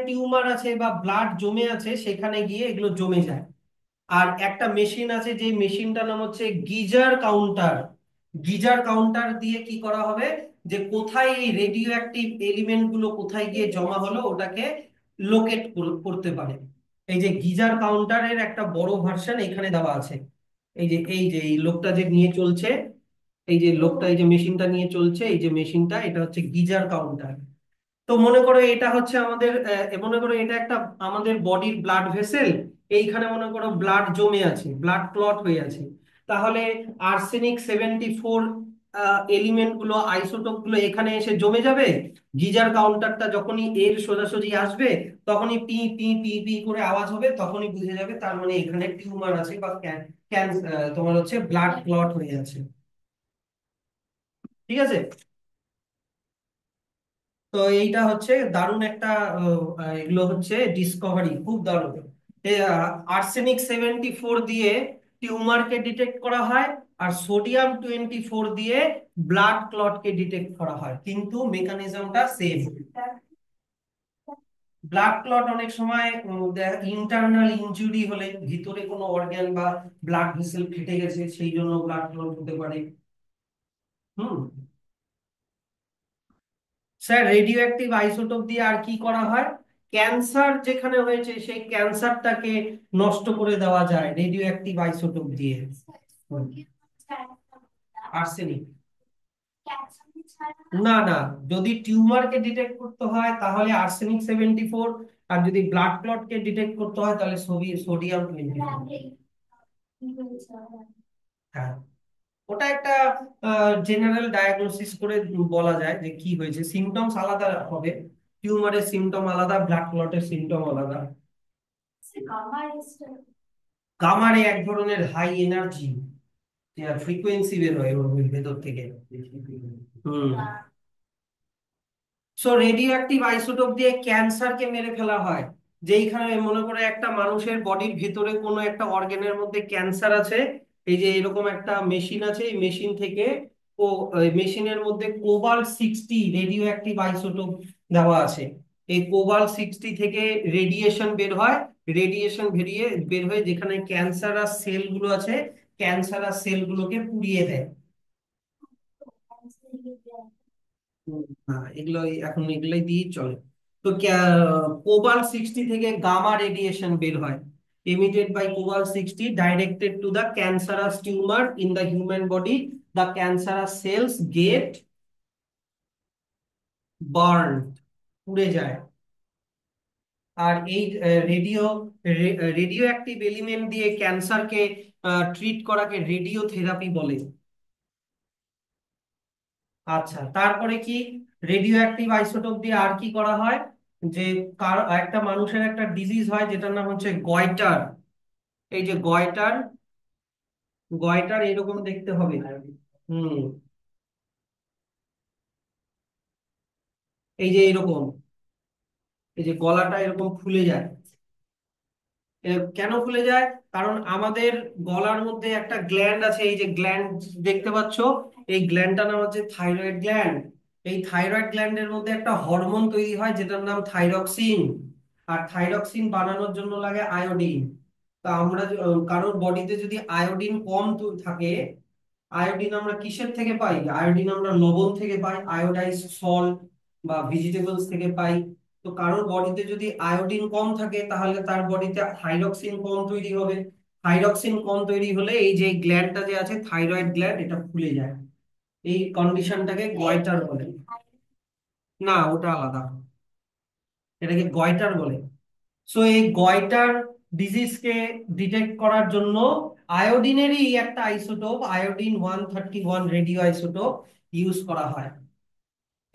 টিউমার আছে বা ব্লাড জমে আছে সেখানে গিয়ে এগুলো জমে যায়। আর একটা মেশিন আছে, যে মেশিনটার নাম হচ্ছে গিজার কাউন্টার। গিজার কাউন্টার দিয়ে কি করা হবে, যে কোথায় এই রেডিও অ্যাক্টিভ এলিমেন্ট গুলো কোথায় গিয়ে জমা হলো ওটাকে লোকেট করতে পারে। এই যে গিজার কাউন্টারের একটা বড় ভার্সন এখানে দেওয়া আছে। এই যে এই লোকটা যে নিয়ে চলছে, এই যে লোকটা এই যে মেশিনটা নিয়ে চলছে, এই যে মেশিনটা, এটা হচ্ছে গিজার কাউন্টার। তো মনে করো এটা হচ্ছে আমাদের মনে করো এটা একটা আমাদের বডির ব্লাড ভেসেল। এইখানে মনে করো ব্লাড জমে আছে, ব্লাড ক্লট হয়ে আছে। তাহলে আর্সেনিক 74 এলিমেন্ট গুলো, আইসোটোপ গুলো এখানে এসে জমে যাবে। গিজার কাউন্টারটা যখনই এর সোজাসুজি আসবে, তখনই পি পি পি পি করে আওয়াজ হবে, তখনই বুঝে যাবে তার মানে এখানে টিউমার আছে বা তোমার হচ্ছে ব্লাড ক্লট হয়ে আছে। ঠিক আছে, তো এইটা হচ্ছে দারুণ একটা এগুলো হচ্ছে ডিসকভারি, খুব দারুণ। আর্সেনিক 74 দিয়ে টিউমারকে ডিটেক্ট করা হয়, আর সোডিয়াম 24 দিয়ে ব্লাড ক্লটকে ডিটেক্ট করা হয়, কিন্তু মেকানিজমটা সেম। ব্লাড ক্লট অনেক সময় ইন্টারনাল ইনজুরি হলে, ভিতরে কোনো অর্গান বা ব্লাড ভেসেল ফেটে গেছে, সেই জন্য ব্লাড ক্লট হতে পারে। হুম। স্যার রেডিও অ্যাক্টিভ আইসোটোপ দিয়ে আর কি করা হয়, ক্যান্সার যেখানে হয়েছে সেই ক্যান্সারটাকে নষ্ট করে দেওয়া যায় রেডিও অ্যাক্টিভ আইসোটোপ দিয়ে। আর্সেনিক, না না, যদি টিউমারকে ডিটেক্ট করতে হয় তাহলে আর্সেনিক 74, আর যদি ব্লাড ক্লটকে ডিটেক্ট করতে হয় তাহলে সোডিয়াম 24। হ্যাঁ। ওটা একটা জেনারেল ডায়াগনোসিস করে বলা যায় যে কি হয়েছে, সিমটমস আলাদা হবে, টিউমারের সিমটম আলাদা, ব্লাড ক্লটের সিমটম আলাদা। গামারে এক ধরনের হাই এনার্জি ফ্রিকোয়েন্সি বের হয় ওর ভেতর থেকে। হুম। সো রেডিও অ্যাক্টিভ আইসোটোপ দিয়ে ক্যান্সারকে মেরে ফেলা হয়। যেইখানে মনে করে একটা মানুষের বডির ভিতরে কোনো একটা অর্গানের মধ্যে ক্যান্সার আছে, এই যে এরকম একটা মেশিন আছে, এই মেশিন থেকে ও মেশিনের মধ্যে কোবাল্ট 60 রেডিও অ্যাক্টিভ আইসোটোপ দেওয়া আছে। এই কোবাল্ট 60 থেকে রেডিয়েশন বের হয়, রেডিয়েশন বের হয়ে যেখানে ক্যান্সারাস সেলগুলো আছে, ক্যান্সারাস সেলগুলোকে পুড়িয়ে দেয়। হ্যাঁ, এগুলোই এখন এগুলোই দিয়েই চলে। তো কোবাল্ট 60 থেকে গামা রেডিয়েশন বের হয়, emitted by cobalt 60 directed to the cancerous tumor in the human body. The cancerous cells get burned, পুড়ে যায়। আর এই রেডিও রেডিও অ্যাক্টিভ এলিমেন্ট দিয়ে ক্যান্সারকে ট্রিট করাকে রেডিও থেরাপি বলে। আচ্ছা, তারপরে কি রেডিও অ্যাক্টিভ আইসোটোপ দিয়ে আর কি করা হয়, যে একটা মানুষের একটা ডিজিজ হয় যেটার নাম হচ্ছে গয়টার। এই যে গয়টার, গয়টার এরকম দেখতে হবে। হুম। এই যে এরকম, এই যে গলাটা এরকম ফুলে যায়। কেন ফুলে যায়? কারণ আমাদের গলার মধ্যে একটা গ্ল্যান্ড আছে, এই যে গ্ল্যান্ড দেখতে পাচ্ছো, এই গ্ল্যান্ডটার নাম হচ্ছে থাইরয়েড গ্ল্যান্ড। এই থাইরয়েড গ্ল্যান্ডের মধ্যে একটা হরমোন তৈরি হয় যেটার নাম থাইরক্সিন। আর থাইরক্সিন বানানোর জন্য লাগে আয়োডিন। তা আমরা কারোর বডিতে যদি আয়োডিন কম থাকে, আয়োডিন আমরা কিসের থেকে পাই? আয়োডিন আমরা লবণ থেকে পাই, আয়োডাইজ সল্ট বা ভেজিটেবলস থেকে পাই। তো কারোর বডিতে যদি আয়োডিন কম থাকে তাহলে তার বডিতে থাইরক্সিন কম তৈরি হবে। থাইরক্সিন কম তৈরি হলে এই যে গ্ল্যান্ডটা যে আছে থাইরয়েড গ্ল্যান্ড, এটা ফুলে যায়। এই কন্ডিশনটাকে গয়টার বলে। না, ওটা আলাদা, এটাকে গয়টার বলে। সো এই গয়টার ডিজিজকে ডিটেক্ট করার জন্য আয়োডিনেরই একটা isotope, iodine 131 radio isotope use করা হয়।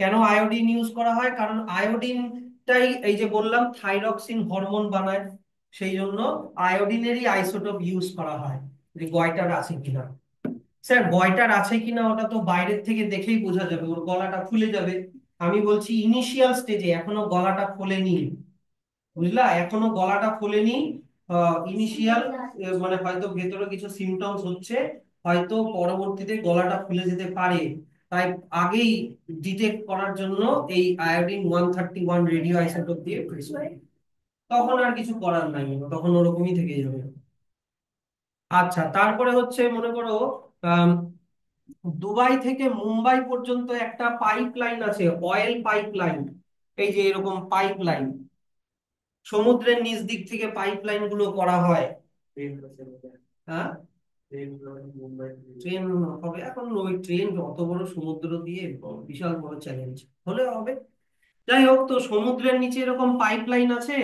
কেন আয়োডিন ইউজ করা হয়? কারণ আয়োডিনটাই এই যে বললাম থাইরক্সিন হরমোন বানায়, সেই জন্য আয়োডিনেরই আইসোটোপ ইউজ করা হয়। যে গয়টার আছে কিনা, স্যার গয়টার আছে কিনা ওটা তো বাইরের থেকে দেখেই বোঝা যাবে, ওর গলাটা ফুলে যাবে। আমি বলছি ইনিশিয়াল স্টেজে, এখনো গলাটা ফোলেনি, বুঝলা, এখনো গলাটা ফোলেনি। ইনিশিয়াল মানে হয়তো ভেতরে কিছু সিমটমস হচ্ছে, হয়তো পরবর্তীতে গলাটা ফুলে যেতে পারে। তাই আগেই ডিটেক্ট করার জন্য এই আয়োডিন 131 রেডিও আইসোটোপ দিয়ে prescribe। তখন আর কিছু করার নাই, তখন ওরকমই থেকে যাবে। আচ্ছা, তারপরে হচ্ছে মনে করো আম, দুবাই থেকে মুম্বাই পর্যন্ত একটা পাইপ লাইন আছে, অয়েল পাইপ লাইন। এই যে এরকম পাইপ লাইন, সমুদ্রের নিচ দিক থেকে পাইপ লাইন গুলো করা হয়। হ্যাঁ, ট্রেন হবে এখন, ওই ট্রেন অত বড় সমুদ্র দিয়ে বিশাল বড় চ্যালেঞ্জ হলে হবে। যাই হোক, তো সমুদ্রের নিচে এরকম পাইপ লাইন আছে,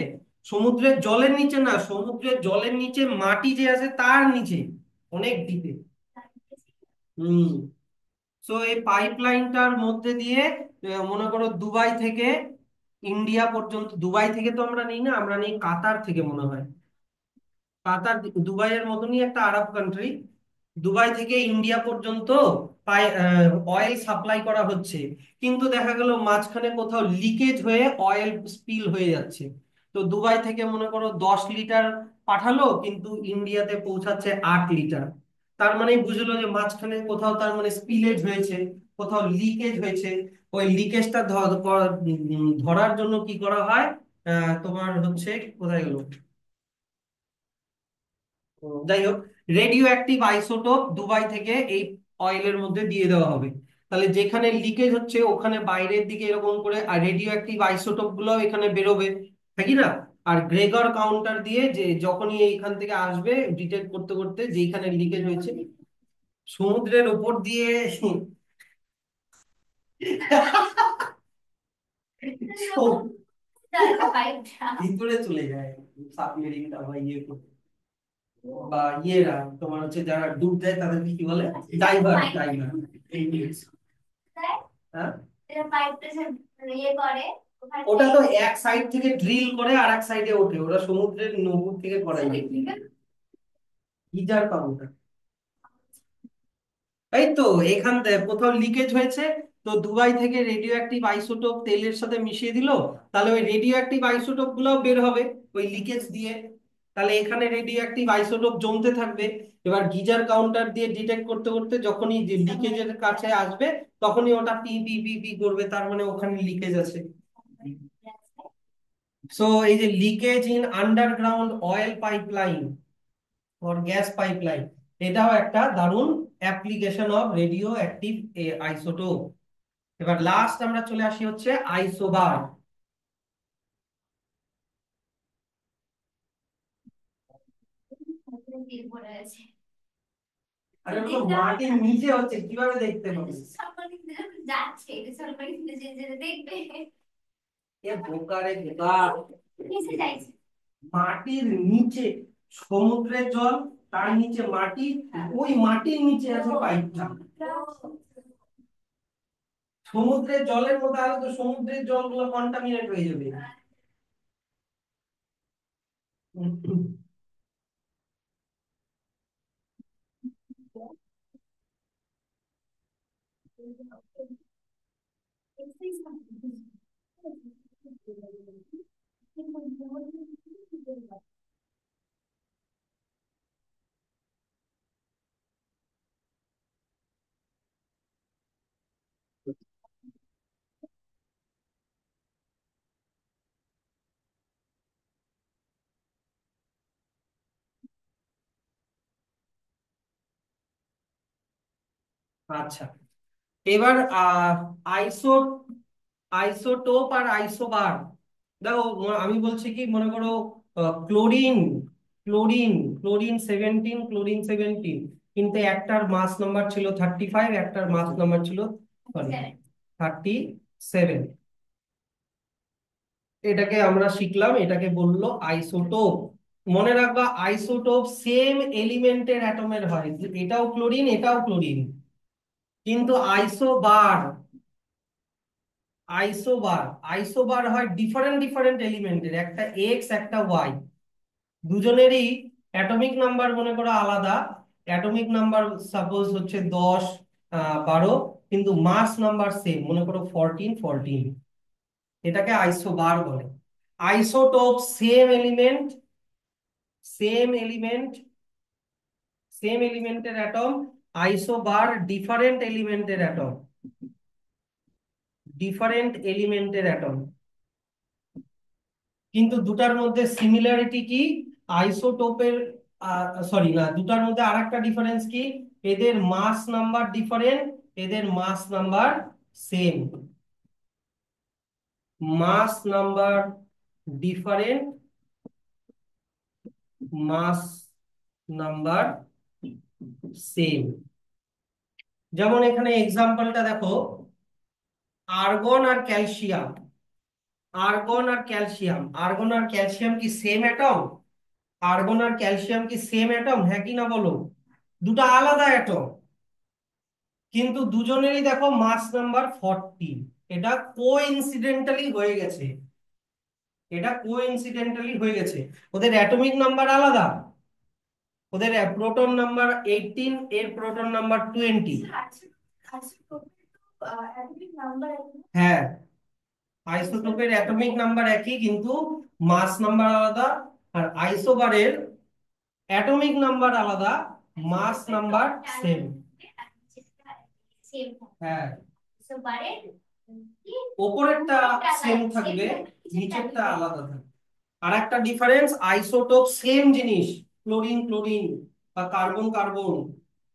সমুদ্রের জলের নিচে না, সমুদ্রের জলের নিচে মাটি যে আছে তার নিচে, অনেক ডিপে। হুম। সো এই পাইপ লাইনটার মধ্যে দিয়ে মনে করো দুবাই থেকে ইন্ডিয়া পর্যন্ত, দুবাই থেকে তো আমরা নিই না, আমরা নিই কাতার থেকে মনে হয়। কাতার, দুবাইয়ের মতনই একটা আরব কান্ট্রি, দুবাই থেকে ইন্ডিয়া পর্যন্ত অয়েল সাপ্লাই করা হচ্ছে। কিন্তু দেখা গেল মাঝখানে কোথাও লিকেজ হয়ে অয়েল স্পিল হয়ে যাচ্ছে। তো দুবাই থেকে মনে করো 10 লিটার পাঠালো, কিন্তু ইন্ডিয়াতে পৌঁছাচ্ছে 8 লিটার। তার মানে বুঝলো যে মাঝখানে কোথাও তার মানে স্পিলেজ হয়েছে, কোথাও লিকেজ হয়েছে। ওই লিকেজটা ধরার জন্য কি করা হয়, তোমার হচ্ছে, কোথায় গেল, যাই হোক, রেডিও অ্যাক্টিভ আইসোটোপ দুবাই থেকে এই অয়েলের মধ্যে দিয়ে দেওয়া হবে। তাহলে যেখানে লিকেজ হচ্ছে ওখানে বাইরের দিকে এরকম করে আর রেডিও অ্যাক্টিভ আইসোটোপ গুলো এখানে বেরোবে, তাই কি না? আর গ্রেগর কাউন্টার দিয়ে যে যখনই এইখান থেকে আসবে ডিটেক্ট করতে করতে যেখানে লিকেজ হয়েছে, সমুদ্রের উপর দিয়ে ভিতরে চলে যায় সাবমেরিনটা বা ইয়ে করতে। বা ইয়েরা তোমার হচ্ছে যারা ডুব দেয় তাদেরকে কি বলে? ডাইভার। ডাইভার। হ্যাঁ, ওটা তো এক সাইড থেকে ড্রিল করে আর এক সাইডে ওঠে, ওরা সমুদ্রের নৌকো থেকে করাই গিজার কাউন্টার। এই তো এখান থেকে কোথাও লিকেজ হয়েছে, তো দুবাই থেকে রেডিও অ্যাক্টিভ আইসোটোপ তেলের সাথে মিশিয়ে দিল, তাহলে ওই রেডিও অ্যাক্টিভ আইসোটোপ গুলাও বের হবে ওই লিকেজ দিয়ে। তাহলে এখানে রেডিও অ্যাক্টিভ আইসোটোপ জমতে থাকবে। এবার গিজার কাউন্টার দিয়ে ডিটেক্ট করতে করতে যখনই লিকেজের কাছে আসবে, তখনই ওটা পি পি পি পি করবে, তার মানে ওখানে লিকেজ আছে। সো এই যে leakage in underground oil pipeline or gas pipeline, এটাও একটা দারুণ application of radio active isotope. এবার লাস্ট আমরা চলে আসি হচ্ছে আইসোবার। আরে ওটা মাটির নিচে হচ্ছে, কিভাবে দেখতে পাবো? এ বোকা রে বোকা, মাটির নিচে সমুদ্রের জল, তার নিচে মাটি, ওই মাটির নিচে আছে পাইপটা। সমুদ্রের জলের মধ্যে আলো তো সমুদ্রের জলগুলো কন্টামিনেট হয়ে যাবে। আচ্ছা, এবার আইসো আইসোটোপ আর আইসোবার। দেখো আমি বলছি কি, মনে করো ক্লোরিন ক্লোরিন ক্লোরিন 17 কিন্তু একটার মাস নাম্বার ছিল 35, একটার মাস নাম্বার ছিল 37। এটাকে আমরা শিখলাম, এটাকে বললো আইসোটোপ। মনে রাখবা আইসোটোপ সেম এলিমেন্টের অ্যাটমের হয়, এটাও ক্লোরিন এটাও ক্লোরিন। কিন্তু আইসোবার আইসোবার হয় ডিফারেন্ট ডিফারেন্ট এলিমেন্টের, একটা এক্স একটা ওয়াই, দুজনেরই অ্যাটমিক নাম্বার মনে করো আলাদা। অ্যাটমিক নাম্বার সাপোজ হচ্ছে 10, 12, কিন্তু মাস নাম্বার সেম, মনে করো 14 14। এটাকে আইসোবার বলে। আইসোটোপ সেম এলিমেন্ট সেম এলিমেন্টের অ্যাটম। আইসোবার ডিফারেন্ট এলিমেন্টের অ্যাটম। কিন্তু দুটার মধ্যে সিমিলারিটি কি? আইসোটোপের, সরি না, দুটার মধ্যে আরেকটা ডিফারেন্স কি, এদের মাস নাম্বার ডিফারেন্ট, এদের মাস number same. Mass number different, mass number same. যেমন এখানে এক্সাম্পলটা দেখো, আর্গন আর ক্যালসিয়াম। আর্গন আর ক্যালসিয়াম কি সেম অ্যাটম? আর্গন আর ক্যালসিয়াম কি সেম অ্যাটম, হ্যাঁ কি না বলো? দুটো আলাদা অ্যাটম, কিন্তু দুজনেরই দেখো মাস নাম্বার 40। এটা কোইনসিডেন্টালি হয়ে গেছে, ওদের অ্যাটমিক নাম্বার আলাদা। ওদের প্রোটন নাম্বার 18, এর প্রোটন নাম্বার 20। হ্যাঁ, আইসোটোপের অ্যাটমিক নাম্বার একই কিন্তু মাস নাম্বার আলাদা। আর আইসোবারের অ্যাটমিক নাম্বার আলাদা, মাস নাম্বার সেম। হ্যাঁ, ওপরেরটা সেম থাকবে, নিচেরটা আলাদা থাকবে। আর একটা ডিফারেন্স, আইসোটোপ সেম জিনিস, ক্লোরিন ক্লোরিন বা কার্বন কার্বন,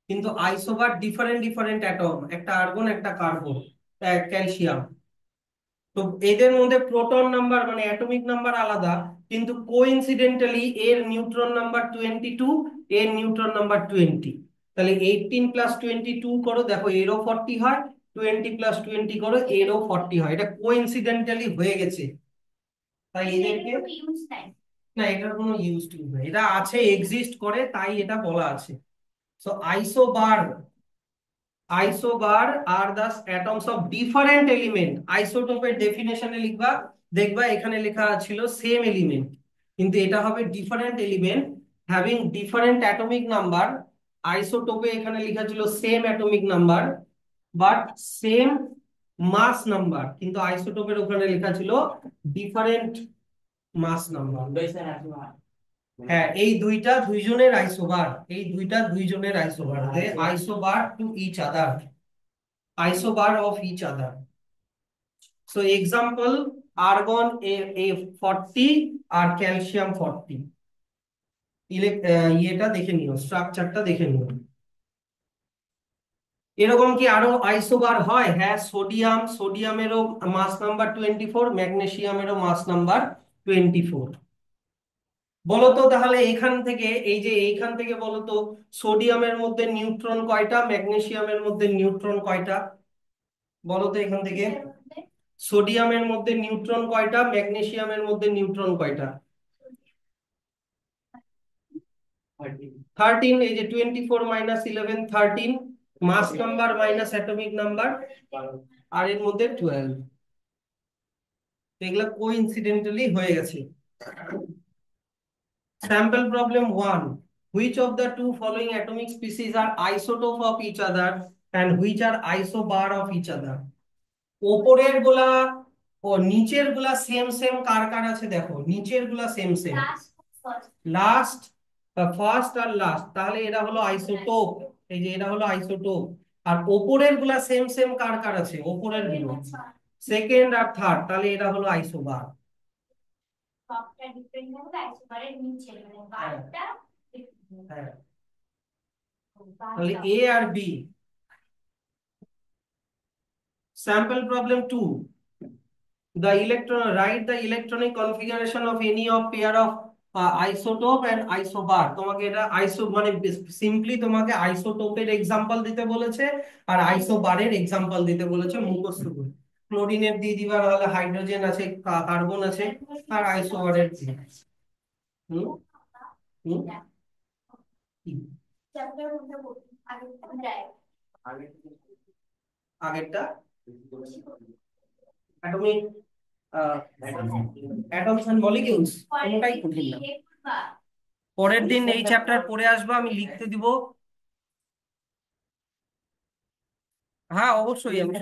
কিন্তু আইসোবার ডিফারেন্ট ডিফারেন্ট অ্যাটম, একটা আর্গন একটা কার্বন, ক্যালসিয়াম। তো এদের মধ্যে প্রোটন নাম্বার মানে অ্যাটমিক নাম্বার আলাদা, কিন্তু কোইনসিডেন্টালি এর নিউট্রন নাম্বার 22, এর নিউট্রন নাম্বার 20। তাহলে 18 + 22 করো, দেখো এরও 40 হয়, 20 + 20 করো এরও 40 হয়, এটা কোইনসিডেন্টালি হয়ে গেছে। তাই এদেরকে না, এটার কোনো ইউজ টুজ নাই, এটা আছে, এক্সিস্ট করে, তাই এটা বলা আছে। So isobar, isobar are the atoms of different element. আইসোটোপের ডেফিনেশনে লিখবা, দেখবা এখানে লেখা ছিল সেম এলিমেন্ট, কিন্তু এটা হবে different element having different atomic number. আইসোটোপে এখানে লেখা ছিল same atomic number but same mass number, কিন্তু আইসোটোপের ওখানে লেখা ছিল ডিফারেন্ট মাস নাম্বার। হ্যাঁ, এই দুইটা দুইজনের আইসোবার, এই দুইটা দুইজনের isobar, they isobar to each other, isobar of each other. So example, argon a 40 আর ক্যালসিয়াম 40। ইয়েটা দেখে নিও, স্ট্রাকচারটা দেখে নিও। এরকম কি আরো আইসোবার হয়? হ্যাঁ, সোডিয়ামেরও মাস নাম্বার 24, ম্যাগনেসিয়ামেরও মাস নাম্বার 24। বলতো তাহলে এখান থেকে, এই যে এইখান থেকে বলতো, সোডিয়ামের মধ্যে নিউট্রন কয়টা, ম্যাগনেসিয়ামের মধ্যে নিউট্রন কয়টা? বলতো এখান থেকে সোডিয়ামের মধ্যে নিউট্রন কয়টা, ম্যাগনেসিয়ামের মধ্যে নিউট্রন কয়টা? 13। এই যে 24 মাইনাস 11, 13, মাস নাম্বার মাইনাস অ্যাটমিক নাম্বার, আর এর মধ্যে 12। এগুলা কোইনসিডেন্টালি হয়ে গেছে। Sample problem 1, which of the two following atomic species are isotope of each other and which are isobar of each other? ওপরের গুলা ও নিচের গুলা সেম সেম কার কার আছে দেখো, নিচের গুলা সেম সেম, লাস্ট, ফার্স্ট আর লাস্ট, তাহলে এরা হলো আইসোটোপ। এই যে এরা হলো আইসোটোপ। আর ওপরের গুলা সেম সেম কার কার আছে, ওপরের গুলো সেকেন্ড আর থার্ড, তাহলে এরা হলো আইসোবার। হ্যাঁ, তাহলে এ আর B. Sample problem 2, the electron, write the electronic configuration of any of pair of isotope and isobar। তোমাকে এটা আইসো মানে সিম্পলি তোমাকে আইসোটোপের এক্সাম্পল দিতে বলেছে আর আইসোবারের এক্সাম্পল দিতে বলেছে, মুখস্থ করে। ক্লোরিনের দিয়ে দিবা, তাহলে হাইড্রোজেন আছে, কার্বন আছে, আর আইসোবারের হুম হুম কি? আগেরটা অ্যাটমিক, অ্যাটমস এন্ড মলিকিউলস, কোনটাই কঠিন না। পরের দিন এই চ্যাপ্টার পড়ে আসবা, আমি লিখতে দিব। হ্যাঁ, অবশ্যই আমি